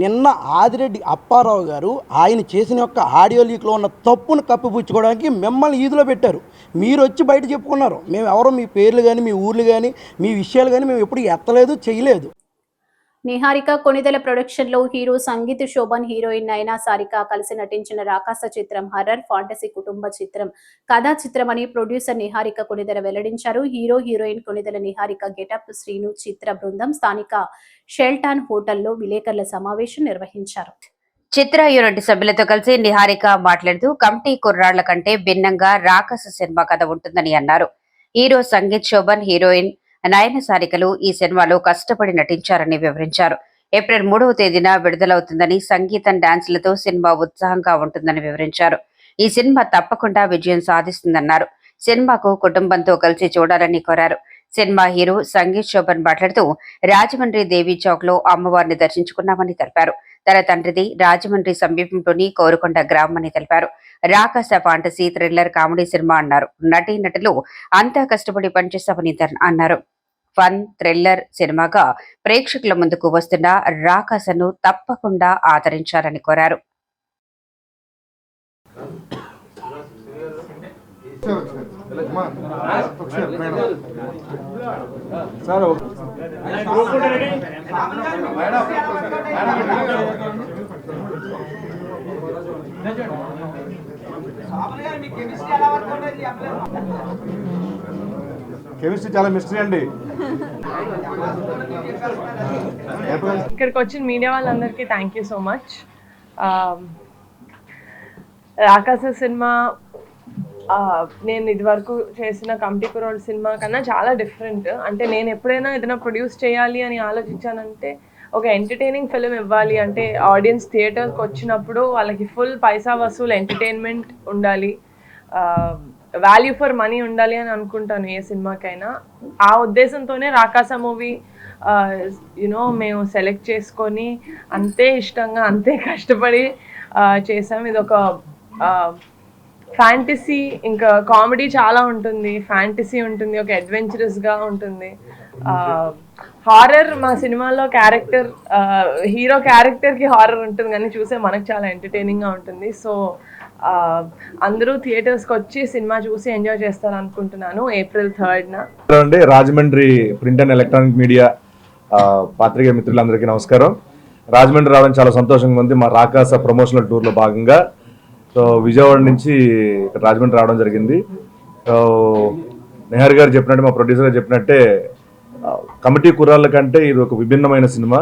నిన్న ఆదిరెడ్డి అప్పారావు గారు ఆయన చేసిన యొక్క ఆడియో లీక్లో ఉన్న తప్పును కప్పిపుచ్చుకోవడానికి మిమ్మల్ని ఈదులో పెట్టారు. మీరు వచ్చి బయట చెప్పుకున్నారు. మేము ఎవరో మీ పేర్లు కానీ మీ ఊర్లు కానీ మీ విషయాలు కానీ మేము ఎప్పుడు ఎత్తలేదు, చేయలేదు. నిహారిక కొణిదెల ప్రొడక్షన్ లో హీరో సంగీత్ శోభన్, హీరోయిన్ నయనా సారిక కలిసి నటించిన రాకాస చిత్రం హర్రర్ ఫాంటసీ కుటుంబ చిత్రం కథా చిత్రం అని ప్రొడ్యూసర్ నిహారిక కొణిదెల వెల్లడించారు. Hero heroine Konidela Niharika getup Srinu చిత్ర బృందం స్థానిక షెల్టాన్ హోటల్లో విలేకరుల సమావేశం నిర్వహించారు. చిత్ర యూనిట్ సభ్యులతో కలిసి నిహారిక మాట్లాడుతూ కమిటీ కుర్రాళ్ల కంటే భిన్నంగా రాకాస సినిమా కథ ఉంటుందని అన్నారు. హీరో సంగీత్ శోభన్, హీరోయిన్ నయన సారికలు ఈ సినిమాలో కష్టపడి నటించారని వివరించారు. ఏప్రిల్ 3వ తేదీన విడుదలవుతుందని, సంగీతం డాన్సులతో సినిమా ఉత్సాహంగా ఉంటుందని వివరించారు. ఈ సినిమా తప్పకుండా విజయం సాధిస్తుందన్నారు. సినిమాకు కుటుంబంతో కలిసి చూడాలని కోరారు. సినిమా హీరో సంగీత్ శోభన్ మాట్లాడుతూ రాజమండ్రి దేవీ చౌక్ లో అమ్మవారిని దర్శించుకున్నామని తెలిపారు. తన తండ్రిది రాజమండ్రి సమీపంలోని కోరుకొండ గ్రామమని తెలిపారు. రాకాస ఫాంటసీ థ్రిల్లర్ కామెడీ సినిమా అన్నారు. నటీనటులు అంతా కష్టపడి పనిచేస్తామని అన్నారు. ఫన్ థ్రిల్లర్ సినిమాగా ప్రేక్షకుల ముందుకు వస్తున్న రాకాసను తప్పకుండా ఆదరించాలని కోరారు. కెమిస్ట్రీ చాలా మిస్టరీ అండి. ఇక్కడికి వచ్చిన మీడియా వాళ్ళందరికీ thank you so much. Rakasa cinema నేను ఇదివరకు చేసిన కమిటీ కుర్రాడు సినిమా కన్నా చాలా డిఫరెంట్. అంటే నేను ఎప్పుడైనా ఏదైనా ప్రొడ్యూస్ చేయాలి అని ఆలోచించానంటే ఒక ఎంటర్టైనింగ్ ఫిలిం ఇవ్వాలి, అంటే ఆడియన్స్ థియేటర్కి వచ్చినప్పుడు వాళ్ళకి ఫుల్ పైసా వసూలు ఎంటర్టైన్మెంట్ ఉండాలి, వాల్యూ ఫర్ మనీ ఉండాలి అని అనుకుంటాను ఏ సినిమాకైనా. ఆ ఉద్దేశంతోనే రాకాస మూవీ మేము సెలెక్ట్ చేసుకొని అంతే ఇష్టంగా అంతే కష్టపడి చేసాం. ఇది ఒక ఫ్యాంటసీ, ఇంకా కామెడీ చాలా ఉంటుంది, ఫ్యాంటసీ ఉంటుంది, ఒక అడ్వెంచరస్గా ఉంటుంది. హారర్ మా సినిమాలో క్యారెక్టర్, హీరో క్యారెక్టర్కి హారర్ ఉంటుంది కానీ చూసే మనకు చాలా ఎంటర్టైనింగ్గా ఉంటుంది. సో అందరూ థియేటర్స్కి వచ్చి సినిమా చూసి ఎంజాయ్ చేస్తారు అనుకుంటున్నాను. April 3rd Rajahmundry print and electronic media పాత్రికేయ మిత్రులందరికీ నమస్కారం. రాజమండ్రి రావడం చాలా సంతోషంగా ఉంది. మా రాకాస ప్రమోషనల్ టూర్లో భాగంగా సో విజయవాడ నుంచి ఇక్కడ రాజమండ్రి రావడం జరిగింది. సో నెహర్ గారు చెప్పినట్టు, మా ప్రొడ్యూసర్ గారు చెప్పినట్టే కమిటీ కుర్రాళ్ళ కంటే ఇది ఒక విభిన్నమైన సినిమా,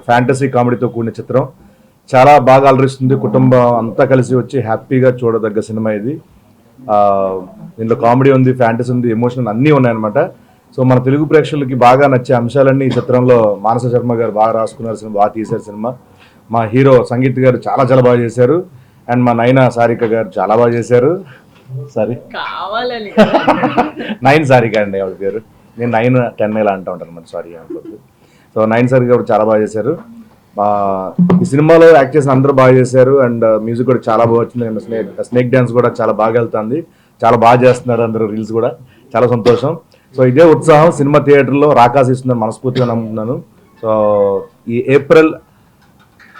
ఫ్యాంటసీ కామెడీతో కూడిన చిత్రం. చాలా బాగా అలరిస్తుంది. కుటుంబం అంతా కలిసి వచ్చి హ్యాపీగా చూడదగ్గ సినిమా ఇది. దీంట్లో కామెడీ ఉంది, ఫ్యాంటసీ ఉంది, ఎమోషనల్ అన్నీ ఉన్నాయన్నమాట. సో మన తెలుగు ప్రేక్షకులకి బాగా నచ్చే అంశాలన్నీ ఈ చిత్రంలో మానస శర్మ గారు బాగా రాసుకున్నారు. సినిమా బాగా తీశారు. సినిమా మా హీరో సంగీత్ గారు చాలా చాలా బాగా చేశారు. అండ్ మా నైనా సారిక గారు చాలా బాగా చేశారు. సారీ నైన్ సారిక అండి ఆవిడ పేరు, నేను 9-10 ఇలా అంటూ ఉంటాను మరి, సారీ అనుకోద్దు. సో నైన్ సారిక గారు చాలా బాగా చేశారు. ఈ సినిమాలో యాక్ట్ చేసిన అందరూ బాగా చేశారు. అండ్ మ్యూజిక్ కూడా చాలా బాగా వచ్చింది. అండ్ స్నేక్ డ్యాన్స్ కూడా చాలా బాగా వెళ్తుంది. చాలా బాగా చేస్తున్నారు అందరూ, రీల్స్ కూడా. చాలా సంతోషం. సో ఇదే ఉత్సాహం సినిమా థియేటర్లో రాకాసిస్తుందని మనస్ఫూర్తిగా నమ్ముతున్నాను. సో ఈ April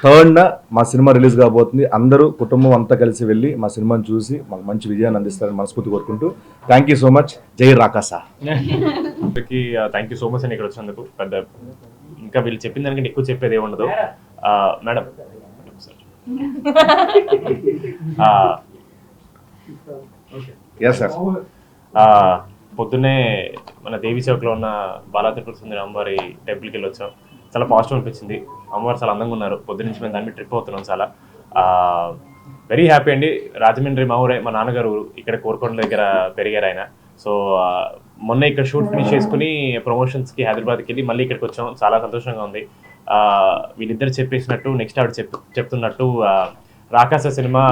3న మా సినిమా రిలీజ్ కాబోతుంది. అందరూ కుటుంబం అంతా కలిసి వెళ్ళి మా సినిమాని చూసి మాకు మంచి విజయాన్ని అందిస్తారని మనస్ఫూర్తి కోరుకుంటూ థ్యాంక్ యూ సో మచ్. జై రాకాసా. థ్యాంక్ యూ సో మచ్ అని ఇక్కడ వచ్చినందుకు. పెద్ద ఇంకా వీళ్ళు చెప్పిన దానికంటే ఎక్కువ చెప్పేది ఏముండదు. మేడం ఎస్ సార్, పొద్దున్నే మన దేవి చౌక్లో ఉన్న బాలా త్రిపుర సుందరి అమ్మవారి టెంపుల్కి వెళ్ళి వచ్చాం. చాలా పాజిటివ్ అనిపించింది. అమ్మవారు చాలా అందంగా ఉన్నారు. పొద్దున్న నుంచి మేము దాని మీద ట్రిప్ అవుతున్నాం. చాలా వెరీ హ్యాపీ అండి. రాజమండ్రి మా ఊరే, మా నాన్నగారు ఇక్కడ కోరుకొండ దగ్గర పెరిగారు ఆయన. సో మొన్న ఇక్కడ షూట్ ఫినిష్ చేసుకుని ప్రమోషన్స్కి హైదరాబాద్కి వెళ్ళి మళ్ళీ ఇక్కడికి వచ్చాం. చాలా సంతోషంగా ఉంది. వీళ్ళిద్దరు చెప్పేసినట్టు నెక్స్ట్ ఆవిడ చెప్తున్నట్టు రాకాస సినిమా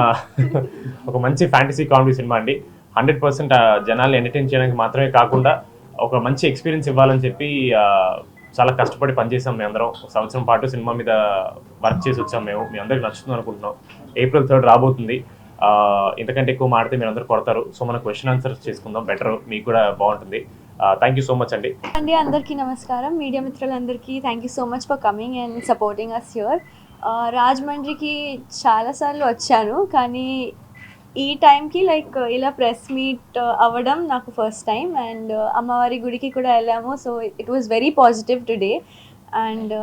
ఒక మంచి ఫ్యాంటసీ కామెడీ సినిమా అండి. 100% జనాల్ని ఎంటర్టైన్ చేయడానికి మాత్రమే కాకుండా ఒక మంచి ఎక్స్పీరియన్స్ ఇవ్వాలని చెప్పి చాలా కష్టపడి పనిచేసాం. మేము అందరం సంవత్సరం పాటు సినిమా మీద వర్క్ చేసి వచ్చాం. మీ అందరికి నచ్చుతుంది అనుకుంటున్నాం. April 3 రాబోతుంది. ఇంతకంటే ఎక్కువ మాడితే మీరు అందరూ కొడతారు. సో మనం క్వశ్చన్ ఆన్సర్స్ చేసుకుందాం, బెటర్, మీకు కూడా బాగుంటుంది. థ్యాంక్ యూ సో మచ్ అండి. అందరికీ నమస్కారం. మీడియా మిత్రులందరికీ thank you so much for coming and supporting us here. రాజమండ్రికి చాలాసార్లు వచ్చాను, కానీ ఈ టైంకి లైక్ ఇలా ప్రెస్ మీట్ అవ్వడం నాకు ఫస్ట్ టైం. అండ్ అమ్మవారి గుడికి కూడా వెళ్ళాము. So it was very positive today. And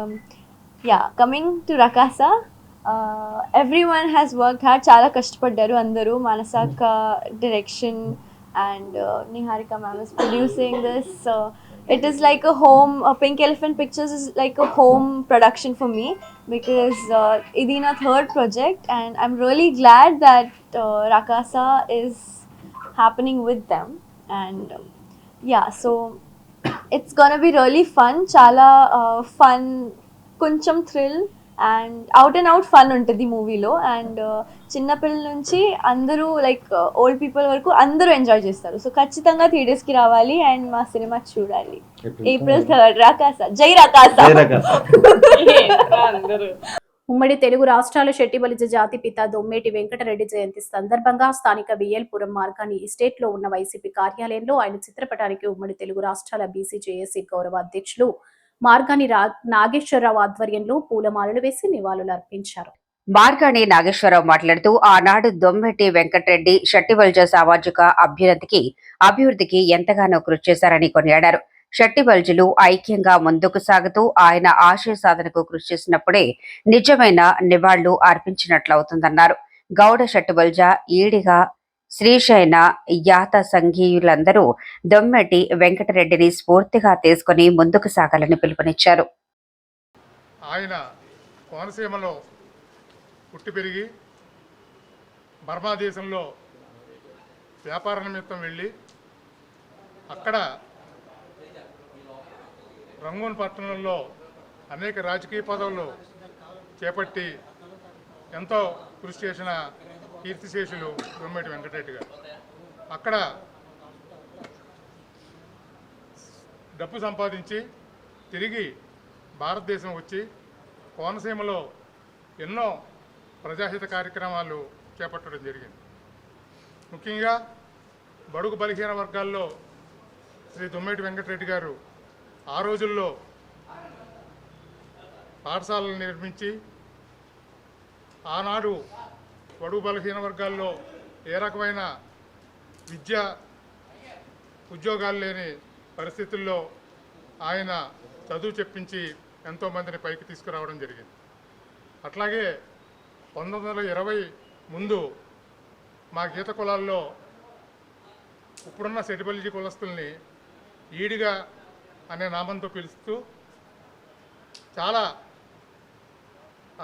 coming to Rakasa, everyone has worked hard. చాలా కష్టపడ్డారు అందరూ. మనసాక direction and Niharika ma'am is producing this. It is like a home, Pink Elephant Pictures is like a home production for me, because idi na third project and I'm really glad that Rakasa is happening with them. And so it's gonna be really fun. Chala fun, koncham thrill and out and out fun ఉంటుంది మూవీలో. అండ్ చిన్నపిల్లల నుంచి అందరూ లైక్ ఓల్డ్ పీపుల్ వరకు అందరూ ఎంజాయ్ చేస్తారు. సో ఖచ్చితంగా థియేటర్స్కి రావాలి అండ్ మా సినిమా చూడాలి. April 3 రాకాసా. జై రాకాసా. ఉమ్మడి తెలుగు రాష్ట్రాల శెట్టిబలిజ జాతి పిత దొమ్మేటి వెంకటరెడ్డి జయంతి సందర్భంగా స్థానిక విఎల్పురం మార్గాని ఎస్టేట్ లో ఉన్న వైసీపీ కార్యాలయంలో ఆయన చిత్రపటానికి ఉమ్మడి తెలుగు రాష్ట్రాల బీసీ జేఏసీ గౌరవ అధ్యక్షులు మార్గాని నాగేశ్వరరావు ఆధ్వర్యంలో పూలమాలలు వేసి నివాళులు అర్పించారు. మార్గాని నాగేశ్వరరావు మాట్లాడుతూ ఆనాడు దొమ్మెటి వెంకటరెడ్డి శెట్టిబలిజ సామాజిక అభివృద్ధికి ఎంతగానో కృషి చేశారని కొనియాడారు. శెట్టిబలిజులు ఐక్యంగా ముందుకు సాగుతూ ఆయన ఆశయ సాధనకు కృషి చేసినప్పుడే నిజమైన నివాళులు అర్పించినట్లవుతుందన్నారు. గౌడ శెట్టిబలిజ, ఈడిగ, శ్రీశైన యాత సంఘీయులందరూ దొమ్మెటి వెంకటరెడ్డిని స్ఫూర్తిగా తీసుకుని ముందుకు సాగాలని పిలుపునిచ్చారు. ఆయన కోనసీమలో పుట్టి పెరిగి బర్మా దేశంలో వ్యాపార నిమిత్తం వెళ్ళి అక్కడ రంగూన్ పట్టణంలో అనేక రాజకీయ పదవులు చేపట్టి ఎంతో కృషి చేసిన కీర్తిశేషులు దొమ్మేటి వెంకటరెడ్డి గారు. అక్కడ డబ్బు సంపాదించి తిరిగి భారతదేశం వచ్చి కోనసీమలో ఎన్నో ప్రజాహిత కార్యక్రమాలు చేపట్టడం జరిగింది. ముఖ్యంగా బడుగు బలహీన వర్గాల్లో శ్రీ దొమ్మేటి వెంకటరెడ్డి గారు ఆ రోజుల్లో పాఠశాలలు నిర్మించి ఆనాడు బడుగు బలహీన వర్గాల్లో ఏ రకమైన విద్య ఉద్యోగాలు లేని పరిస్థితుల్లో ఆయన చదువు చెప్పించి ఎంతోమందిని పైకి తీసుకురావడం జరిగింది. అట్లాగే 1920 ముందు మా గీత కులాల్లో ఇప్పుడున్న సెటిబలిజీ కులస్తుల్ని ఈడిగా అనే నామంతో పిలుస్తూ చాలా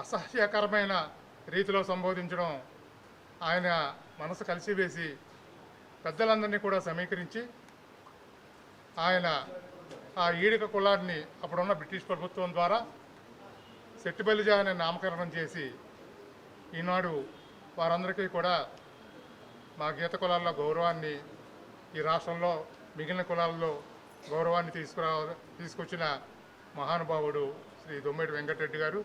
అసహ్యకరమైన రీతిలో సంబోధించడం ఆయన మనసు కలిసివేసి పెద్దలందరినీ కూడా సమీకరించి ఆయన ఆ ఈడిక కులాన్ని అప్పుడున్న బ్రిటిష్ ప్రభుత్వం ద్వారా సెట్టిబలిజా అనే నామకరణం చేసి ఈనాడు వారందరికీ కూడా మా గీత కులాల్లో గౌరవాన్ని, ఈ రాష్ట్రంలో మిగిలిన కులాల్లో గౌరవాన్ని తీసుకొచ్చిన మహానుభావుడు శ్రీ దొమ్మేటి వెంకటరెడ్డి గారు.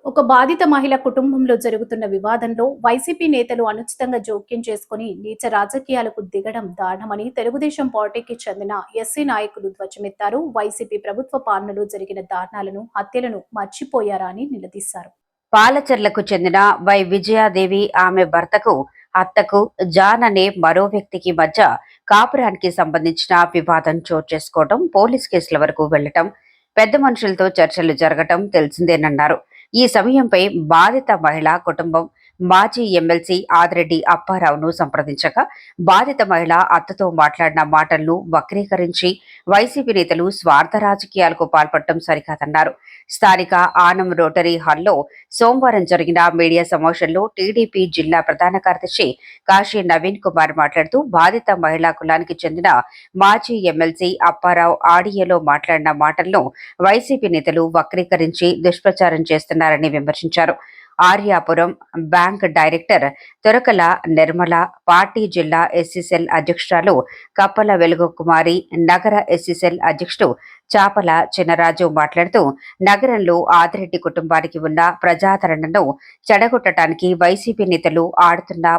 ఒక బాధిత మహిళ కుటుంబంలో జరుగుతున్న వివాదంలో వైసీపీ నేతలు అనుచితంగా జోక్యం చేసుకుని నీచ రాజకీయాలకు దిగడం దారుణమని తెలుగుదేశం పార్టీకి చెందిన ఎస్సీ నాయకులు ధ్వజమెత్తారు. వైసీపీ ప్రభుత్వ పాలనలో జరిగిన దారుణాలను, హత్యలను మర్చిపోయారా అని నిలదీశారు. పాలచెర్లకు చెందిన వై విజయాదేవి ఆమె భర్తకు అత్తకు జాన్ అనే మరో వ్యక్తికి మధ్య కాపురానికి సంబంధించిన వివాదం చోటు చేసుకోవడం, పోలీస్ కేసుల వరకు వెళ్లటం, పెద్ద మనుషులతో చర్చలు జరగటం తెలిసిందేనన్నారు. ఈ సమయంపై బాధిత మహిళా కుటుంబం మాజీ ఎమ్మెల్సీ ఆదిరెడ్డి అప్పారావును సంప్రదించగా బాధిత మహిళ అత్తతో మాట్లాడిన మాటలను వక్రీకరించి వైసీపీ నేతలు స్వార్థ రాజకీయాలకు పాల్పడటం సరికాదన్నారు. స్థానిక ఆనం రోటరీ హాల్లో సోమవారం జరిగిన మీడియా సమావేశంలో టీడీపీ జిల్లా ప్రధాన కార్యదర్శి కాశీ నవీన్ కుమార్ మాట్లాడుతూ బాధిత మహిళా కులానికి చెందిన మాజీ ఎమ్మెల్సీ అప్పారావు ఆడియోలో మాట్లాడిన మాటలను వైసీపీ నేతలు వక్రీకరించి దుష్ప్రచారం చేస్తున్నారని విమర్శించారు. Aryapuram bank director Torakala Nirmala, party జిల్లా ఎస్సీసెల్ అధ్యక్షురాలు కప్పల వెలుగు కుమారి, నగర ఎస్సీసెల్ అధ్యక్షుడు చాపల చినరాజు మాట్లాడుతూ నగరంలో ఆదిరెడ్డి కుటుంబానికి ఉన్న ప్రజాదరణను చెడగొట్టడానికి వైసీపీ నేతలు ఆడుతున్న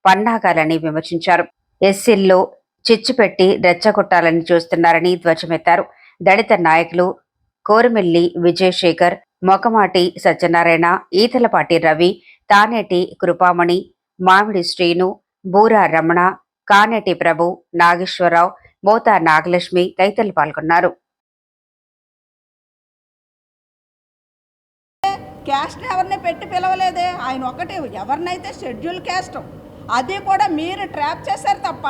పన్నాగాలని విమర్శించారు. ఎస్సీల్లో చిచ్చుపెట్టి రెచ్చగొట్టాలని చూస్తున్నారని ధ్వజమెత్తారు. దళిత నాయకులు కోరమిల్లి విజయశేఖర్, మొకమాటి సత్యనారాయణ, ఈతలపాటి రవి, తానేటి కృపామణి, మామిడి శ్రీను, బూరా రమణ, కానేటి ప్రభు, నాగేశ్వరరావు, మోతా నాగలక్ష్మి తదితరులు పాల్గొన్నారు. క్యాస్ట్ ఎవరిని పెట్టి పిలవలేదే, ఆయన ఒకటి ఎవరినైతే షెడ్యూల్ క్యాస్ట్ అది కూడా మీరు ట్రాప్ చేశారు తప్ప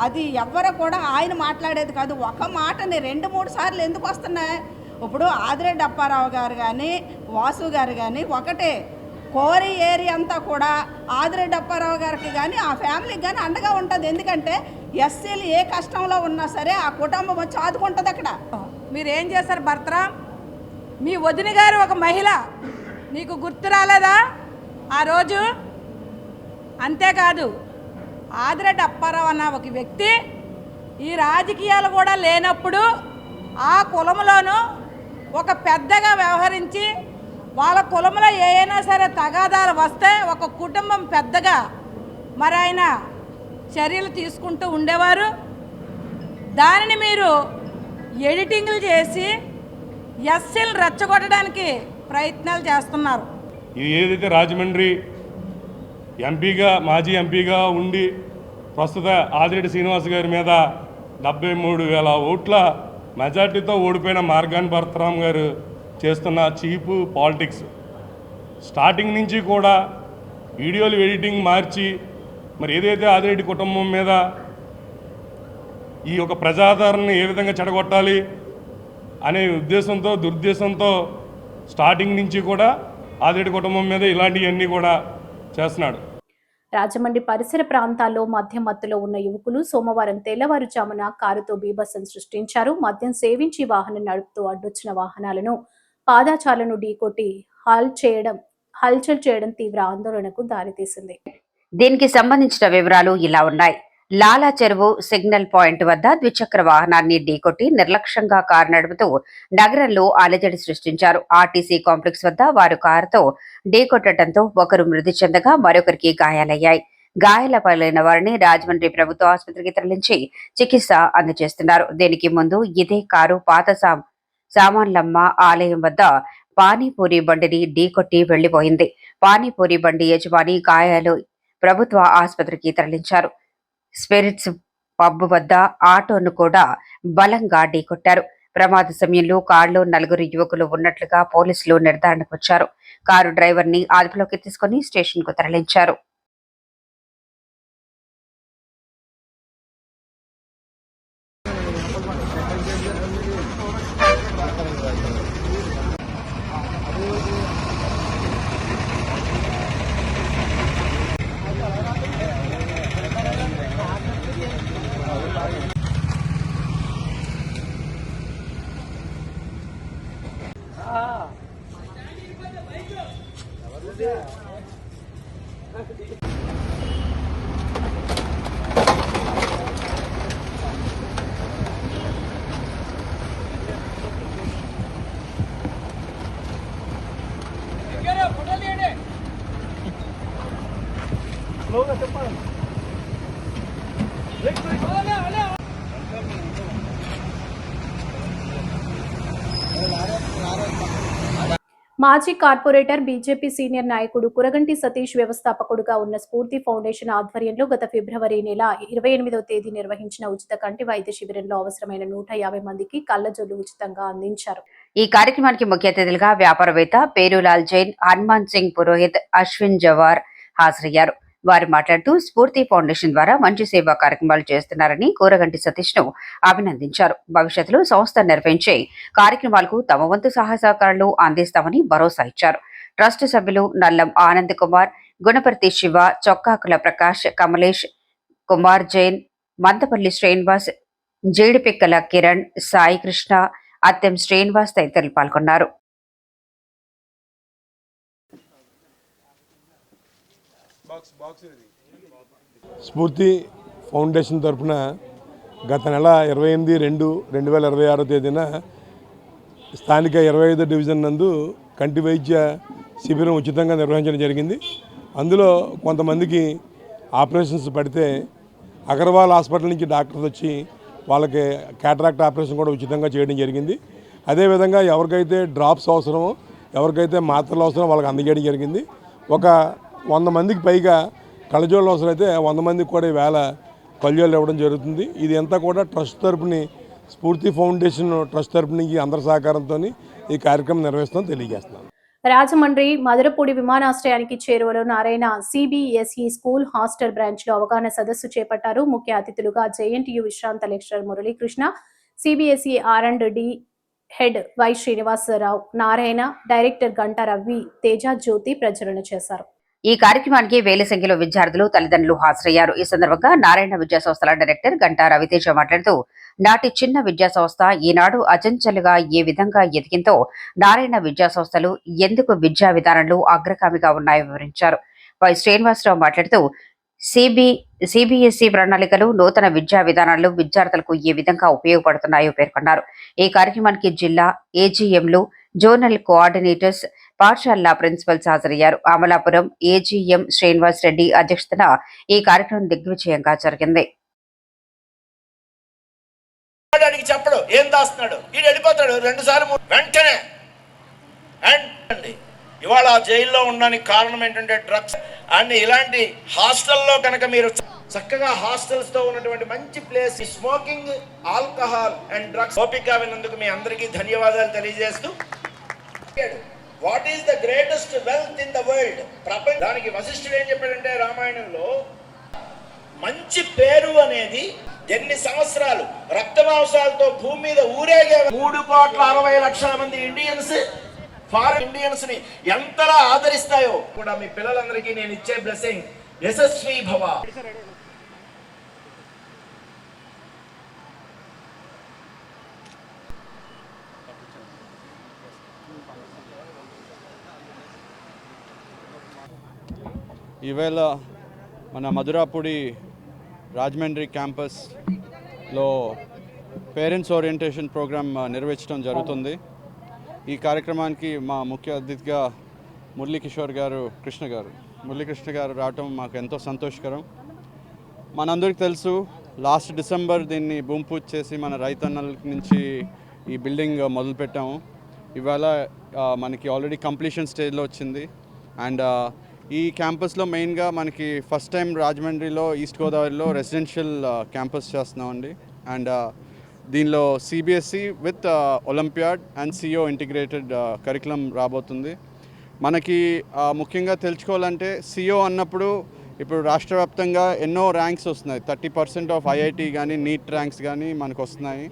అది ఎవరు కూడా ఆయన మాట్లాడేది కాదు. ఒక మాటని 2-3 సార్లు ఎందుకు వస్తున్నాయి? ఇప్పుడు ఆదిరెడ్డి అప్పారావు గారు కానీ వాసు గారు కానీ ఒకటే, కోరి ఏరియా అంతా కూడా ఆదిరెడ్డి అప్పారావు గారికి కానీ ఆ ఫ్యామిలీకి కానీ అండగా ఉంటుంది. ఎందుకంటే ఎస్సీలు ఏ కష్టంలో ఉన్నా సరే ఆ కుటుంబం వచ్చి ఆదుకుంటుంది. అక్కడ మీరు ఏం చేశారు భర్తరా? మీ వదిన గారు ఒక మహిళ, మీకు గుర్తు రాలేదా ఆ రోజు? అంతేకాదు ఆదిరెడ్డి అప్పారావు అన్న ఒక వ్యక్తి ఈ రాజకీయాలు కూడా లేనప్పుడు ఆ కులంలోనూ ఒక పెద్దగా వ్యవహరించి వాళ్ళ కులంలో ఏమైనా సరే తగాదాలు వస్తే ఒక కుటుంబం పెద్దగా మరి ఆయన చర్యలు తీసుకుంటూ ఉండేవారు. దానిని మీరు ఎడిటింగ్లు చేసి ఎస్సీలు రెచ్చగొట్టడానికి ప్రయత్నాలు చేస్తున్నారు. ఇది ఏదైతే రాజమండ్రి ఎంపీగా మాజీ ఎంపీగా ఉండి ప్రస్తుత ఆదిరెడ్డి శ్రీనివాస్ గారి మీద 73,000 ఓట్ల మెజార్టీతో ఓడిపోయిన మార్గాన్ భరతరామ్ గారు చేస్తున్న చీపు పాలిటిక్స్, స్టార్టింగ్ నుంచి కూడా వీడియోలు ఎడిటింగ్ మార్చి మరి ఏదైతే ఆదిరెడ్డి కుటుంబం మీద ఈ యొక్క ప్రజాదరణని ఏ విధంగా చెడగొట్టాలి అనే ఉద్దేశంతో దురుద్దేశంతో స్టార్టింగ్ నుంచి కూడా ఆదిరెడ్డి కుటుంబం మీద ఇలాంటివన్నీ కూడా చేస్తున్నాడు. రాజమండ్రి పరిసర ప్రాంతాల్లో మద్యం మత్తులో ఉన్న యువకులు సోమవారం తెల్లవారుజామున కారుతో బీభత్సం సృష్టించారు. మద్యం సేవించి వాహనం నడుపుతూ అడ్డొచ్చిన వాహనాలను పాదాచాలను ఢీకొట్టి హల్చల్ చేయడం తీవ్ర ఆందోళనకు దారితీసింది. దీనికి సంబంధించిన వివరాలు ఇలా ఉన్నాయి. లాలా చెరువు సిగ్నల్ పాయింట్ వద్ద ద్విచక్ర వాహనాన్ని ఢీకొట్టి నిర్లక్ష్యంగా కారు నడుపుతూ నగరంలో అలజడి సృష్టించారు. ఆర్టీసీ కాంప్లెక్స్ వద్ద వారు కారుతో ఢీకొట్టడంతో ఒకరు మృతి చెందగా మరొకరికి గాయాలయ్యాయి. గాయాల పాలైన వారిని రాజమండ్రి ప్రభుత్వ ఆసుపత్రికి తరలించి చికిత్స అందజేస్తున్నారు. దీనికి ముందు ఇదే కారు పాత సామాన్లమ్మ ఆలయం వద్ద పానీపూరి బండిని ఢీకొట్టి వెళ్లిపోయింది. పానీపూరి బండి యజమాని గాయాలు ప్రభుత్వ ఆసుపత్రికి తరలించారు. స్పిరిట్స్ పబ్ వద్ద ఆటోను కూడా బలంగా ఢీకొట్టారు. ప్రమాద సమయంలో కారులో 4 యువకులు ఉన్నట్లుగా పోలీసులు నిర్ధారణకు వచ్చారు. కారు డ్రైవర్ని అదుపులోకి తీసుకుని స్టేషన్కు తరలించారు. మాజీ కార్పొరేటర్ బీజేపీ సీనియర్ నాయకుడు కురగంటి సతీష్ వ్యవస్థాపకుడుగా ఉన్న స్ఫూర్తి ఫౌండేషన్ ఆధ్వర్యంలో గత ఫిబ్రవరి నెల 28వ తేదీ నిర్వహించిన ఉచిత కంటి వైద్య శిబిరంలో అవసరమైన 150 మందికి కళ్లజోళ్లు ఉచితంగా అందించారు. ఈ కార్యక్రమానికి ముఖ్య అతిథులుగా వ్యాపారవేత్త పేరులాల్ జైన్, హనుమాన్ సింగ్ పురోహిత్, అశ్విన్ జవార్ హాజరయ్యారు. వారు మాట్లాడుతూ స్ఫూర్తి ఫౌండేషన్ ద్వారా మంచి సేవా కార్యక్రమాలు చేస్తున్నారని కూరగంటి సతీష్ ను అభినందించారు. భవిష్యత్తులో సంస్థ నిర్వహించే కార్యక్రమాలకు తమ వంతు సహాయ సహకారాలు అందిస్తామని భరోసా ఇచ్చారు. ట్రస్ట్ సభ్యులు నల్లం ఆనంద్ కుమార్, గుణపర్తి శివ, చొక్కాకుల ప్రకాష్, కమలేష్, కుమార్ జైన్, మందపల్లి శ్రీనివాస్, జీడిపిక్కల కిరణ్, సాయి కృష్ణ, అత్తెం శ్రీనివాస్ తదితరులు పాల్గొన్నారు. స్ఫూర్తి ఫౌండేషన్ తరఫున గత నెల 28/2/2026 తేదీన స్థానిక 25వ డివిజన్ నందు కంటి వైద్య శిబిరం ఉచితంగా నిర్వహించడం జరిగింది. అందులో కొంతమందికి ఆపరేషన్స్ పడితే అగర్వాల్ హాస్పిటల్ నుంచి డాక్టర్స్ వచ్చి వాళ్ళకి క్యాటరాక్ట్ ఆపరేషన్ కూడా ఉచితంగా చేయడం జరిగింది. అదేవిధంగా ఎవరికైతే డ్రాప్స్ అవసరమో, ఎవరికైతే మాత్రలు అవసరమో వాళ్ళకి అందజేయడం జరిగింది. ఒక 100 మందికి పైగా కళ్ళజోళ్ళు అవసరమైతే 100 మందికి కూడా ఈవేళ కళ్ళజోళ్ళు ఇవ్వడం జరుగుతుంది. ఇది అంతా కూడా ట్రస్ట్ తరపుని, స్ఫూర్తి ఫౌండేషన్ ట్రస్ట్ తరపు నుంచి అందరి సహకారంతో ఈ కార్యక్రమం నిర్వహిస్తామని తెలియజేస్తున్నాను. రాజమండ్రి మధురపూడి విమానాశ్రయానికి చేరువలో Narayana CBSE school hostel branch లో అవగాహన సదస్సు చేపట్టారు. ముఖ్య అతిథులుగా జేఎన్టీయూ విశ్రాంత lecturer Muralikrishna, CBSE R&D head Y Srinivasarao, Narayana director Ganta Ravi, Teja Jyothi ప్రచురణ చేశారు. ఈ కార్యక్రమానికి వేల సంఖ్యలో విద్యార్థులు, తల్లిదండ్రులు హాజరయ్యారు. ఈ సందర్భంగా నారాయణ విద్యా సంస్థల డైరెక్టర్ గంటా రవితేజ మాట్లాడుతూ, నాటి చిన్న విద్యా సంస్థ ఈనాడు అచంచలుగా ఏ విధంగా ఎదిగిందో, నారాయణ విద్యా సంస్థలు ఎందుకు విద్యా విధానంలో అగ్రగామిగా ఉన్నాయో వివరించారు. వై శ్రీనివాసరావు మాట్లాడుతూ, సిబిఎస్ఈ ప్రణాళికలు, నూతన విద్యా విధానాలు విద్యార్థులకు ఏ విధంగా ఉపయోగపడుతున్నాయో పేర్కొన్నారు. ఈ కార్యక్రమానికి జిల్లా ఏజీఎంలు, జోనల్ కోఆర్డినేటర్స్, పాఠశాల ప్రిన్సిపల్స్ హాజరయ్యారు. అమలాపురం ఏజీఎం శ్రీనివాస్ రెడ్డి అధ్యక్షతన ఈ కార్యక్రమం దిగ్విజయంగా జరిగింది. చెప్పడు ఏం దాస్తున్నాడు, ఈడు వెళ్ళిపోతాడు 2 సార్లు వెంటనే. అండ్ ఇవాళ జైల్లో ఉండడానికి కారణం ఏంటంటే డ్రగ్స్. అండ్ ఇలాంటి హాస్టల్లో కనుక మీరు చక్కగా హాస్టల్స్ తో ఉన్నటువంటి మంచి place, smoking, alcohol and drugs ఓపికగా విన్నందుకు మీ అందరికీ ధన్యవాదాలు తెలియజేస్తూ, what is the greatest wealth in the world, దానికి వశిష్ఠుడు ఏం చెప్పాడంటే రామాయణంలో, మంచి పేరు అనేది ఎన్ని సంవత్సరాలు రక్తమాంసాలతో భూమి మీద ఊరేగే 3,60,00,000 మంది ఇండియన్స్, ఫారెన్ ఇండియన్స్ ని ఎంతలా ఆదరిస్తాయో కూడా మీ పిల్లలందరికీ నేను ఇచ్చే బ్లెస్సింగ్ యశస్వి భవ. ఈవేళ మన మధురాపుడి రాజమండ్రి క్యాంపస్లో పేరెంట్స్ ఓరియంటేషన్ ప్రోగ్రామ్ నిర్వహించడం జరుగుతుంది. ఈ కార్యక్రమానికి మా ముఖ్య అతిథిగా మురళీకృష్ణ గారు రావటం మాకు ఎంతో సంతోషకరం. మనందరికీ తెలుసు, లాస్ట్ డిసెంబర్ దీన్ని భూమి పూజ చేసి మన రైతన్నల నుంచి ఈ బిల్డింగ్ మొదలుపెట్టాము. ఇవాళ మనకి ఆల్రెడీ కంప్లీషన్ స్టేజ్లో వచ్చింది. అండ్ ఈ క్యాంపస్లో మెయిన్గా మనకి ఫస్ట్ టైం రాజమండ్రిలో, ఈస్ట్ గోదావరిలో రెసిడెన్షియల్ క్యాంపస్ చేస్తున్నామండి. అండ్ దీనిలో CBSE with olympiad and CO integrated curriculum రాబోతుంది. మనకి ముఖ్యంగా తెలుసుకోవాలంటే సిఓ అన్నప్పుడు ఇప్పుడు రాష్ట్ర వ్యాప్తంగా ఎన్నో ర్యాంక్స్ వస్తున్నాయి. 30% ఆఫ్ ఐఐటి కానీ, నీట్ ర్యాంక్స్ కానీ మనకు వస్తున్నాయి.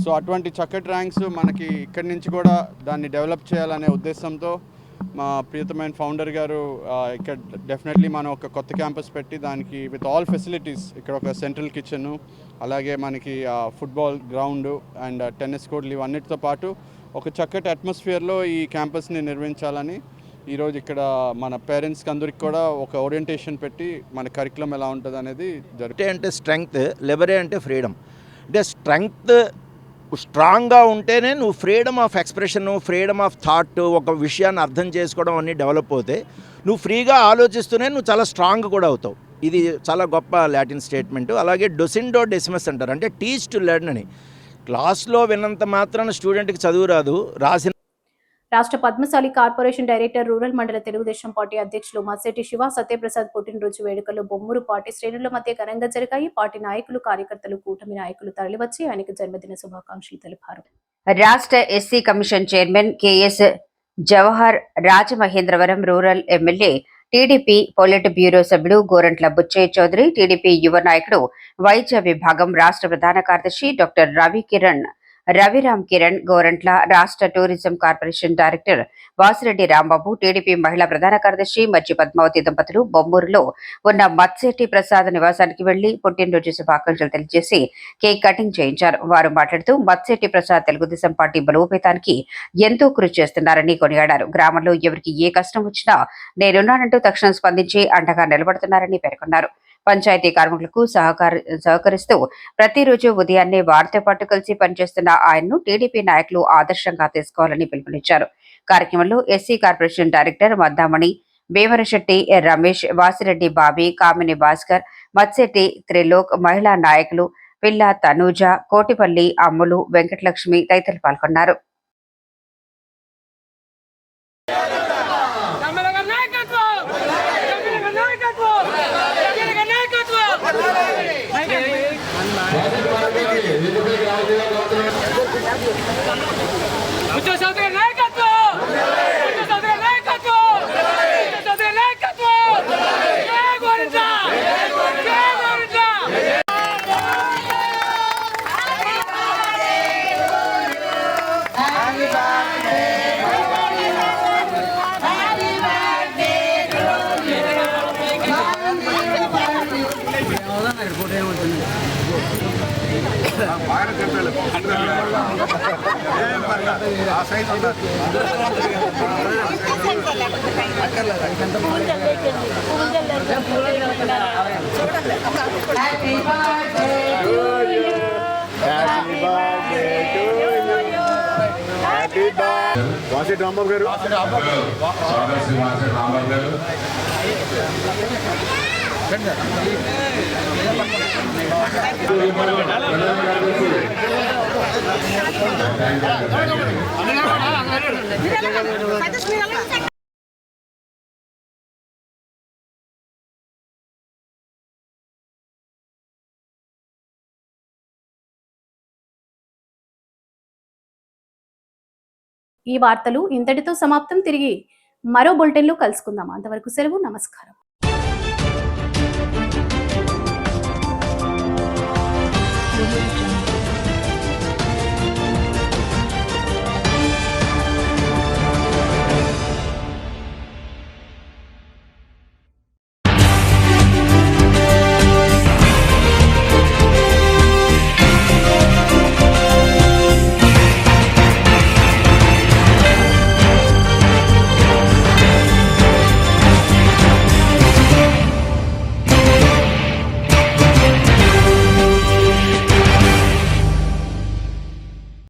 సో అటువంటి చక్కటి ర్యాంక్స్ మనకి ఇక్కడి నుంచి కూడా దాన్ని డెవలప్ చేయాలనే ఉద్దేశంతో మా ప్రియతమైన ఫౌండర్ గారు ఇక్కడ డెఫినెట్లీ మనం ఒక కొత్త క్యాంపస్ పెట్టి దానికి విత్ ఆల్ ఫెసిలిటీస్, ఇక్కడ ఒక సెంట్రల్ కిచెను, అలాగే మనకి ఫుట్బాల్ గ్రౌండ్ అండ్ టెన్నిస్ కోర్టులు, ఇవన్నిటితో పాటు ఒక చక్కటి అట్మాస్ఫియర్లో ఈ క్యాంపస్ని నిర్వహించాలని ఈరోజు ఇక్కడ మన పేరెంట్స్కి అందరికి కూడా ఒక ఓరియంటేషన్ పెట్టి మన కరికులం ఎలా ఉంటుంది అనేది జరుగుతుంది. అంటే స్ట్రెంగ్త్, లిబరే అంటే ఫ్రీడమ్. అంటే స్ట్రెంగ్త్ స్ట్రాంగ్గా ఉంటేనే నువ్వు freedom of expression, freedom of thought, ఒక విషయాన్ని అర్థం చేసుకోవడం అన్నీ డెవలప్ అవుతాయి. నువ్వు ఫ్రీగా ఆలోచిస్తూనే నువ్వు చాలా స్ట్రాంగ్ కూడా అవుతావు. ఇది చాలా గొప్ప లాటిన్ స్టేట్మెంట్. అలాగే డొసిండో డెసిమస్ అంటారు, అంటే టీచ్ టు లెర్న్ అని. క్లాస్లో విన్నంత మాత్రాన స్టూడెంట్కి చదువు రాదు, రాసిన రాష్ట్ర పద్మశాలి కార్పొరేషన్ డైరెక్టర్ రూరల్ మండల తెలుగుదేశం పార్టీ అధ్యక్షులు మస్సెట్టి శివ సత్యప్రసాద్ పుట్టినరోజు వేడుకలు బొమ్మూరు పార్టీ శ్రేణుల మధ్య ఘనంగా జరిగాయి. పార్టీ నాయకులు, కార్యకర్తలు, కూటమి నాయకులు తరలివచ్చి ఆయనకు జన్మదిన శుభాకాంక్షలు తెలిపారు. రాష్ట్ర SC commission chairman KS Jawahar, Rajamahendravaram rural MLA, TDP politburo సభ్యుడు గోరంట్ల బుచ్చయ్య చౌదరి, టీడీపీ యువ నాయకుడు, వైద్య విభాగం రాష్ట్ర ప్రధాన కార్యదర్శి డాక్టర్ రవిరామ్ కిరణ్ గోరంట్ల, రాష్ట్ర tourism corporation director Vasireddy Rambabu, TDP మహిళా ప్రధాన కార్యదర్శి మజ్జి పద్మావతి దంపతులు బొమ్మూరులో ఉన్న మత్స్యెట్టి ప్రసాద్ నివాసానికి వెళ్లి పుట్టినరోజు శుభాకాంక్షలు తెలియజేసి కేక్ కటింగ్ చేయించారు. వారు మాట్లాడుతూ మత్స్యెట్టి ప్రసాద్ తెలుగుదేశం పార్టీ బలోపేతానికి ఎంతో కృషి చేస్తున్నారని కొనియాడారు. గ్రామంలో ఎవరికి ఏ కష్టం వచ్చినా నేనున్నానంటూ తక్షణం స్పందించి అండగా నిలబడుతున్నారని పేర్కొన్నారు. పంచాయతీ కార్మికులకు సహకరిస్తూ ప్రతిరోజు ఉదయాన్నే వారితో పాటు కలిసి పనిచేస్తున్న ఆయన్ను టీడీపీ నాయకులు ఆదర్శంగా తీసుకోవాలని పిలుపునిచ్చారు. కార్యక్రమంలో SC corporation director Maddamani, Bheemarasetty Ramesh, Vasireddy Bobby, Kamini Bhaskar, Matsyetti Trilok, మహిళా నాయకులు పిల్ల తనూజ, కోటిపల్లి అమ్ములు, వెంకటలక్ష్మి తదితరులు పాల్గొన్నారు. వాసిరెడ్డి రాంబాబు గారు ఈ వార్తలు ఇంతటితో సమాప్తం. తిరిగి మరో బులెటిన్లో కలుసుకుందాం. అంతవరకు సెలవు. నమస్కారం.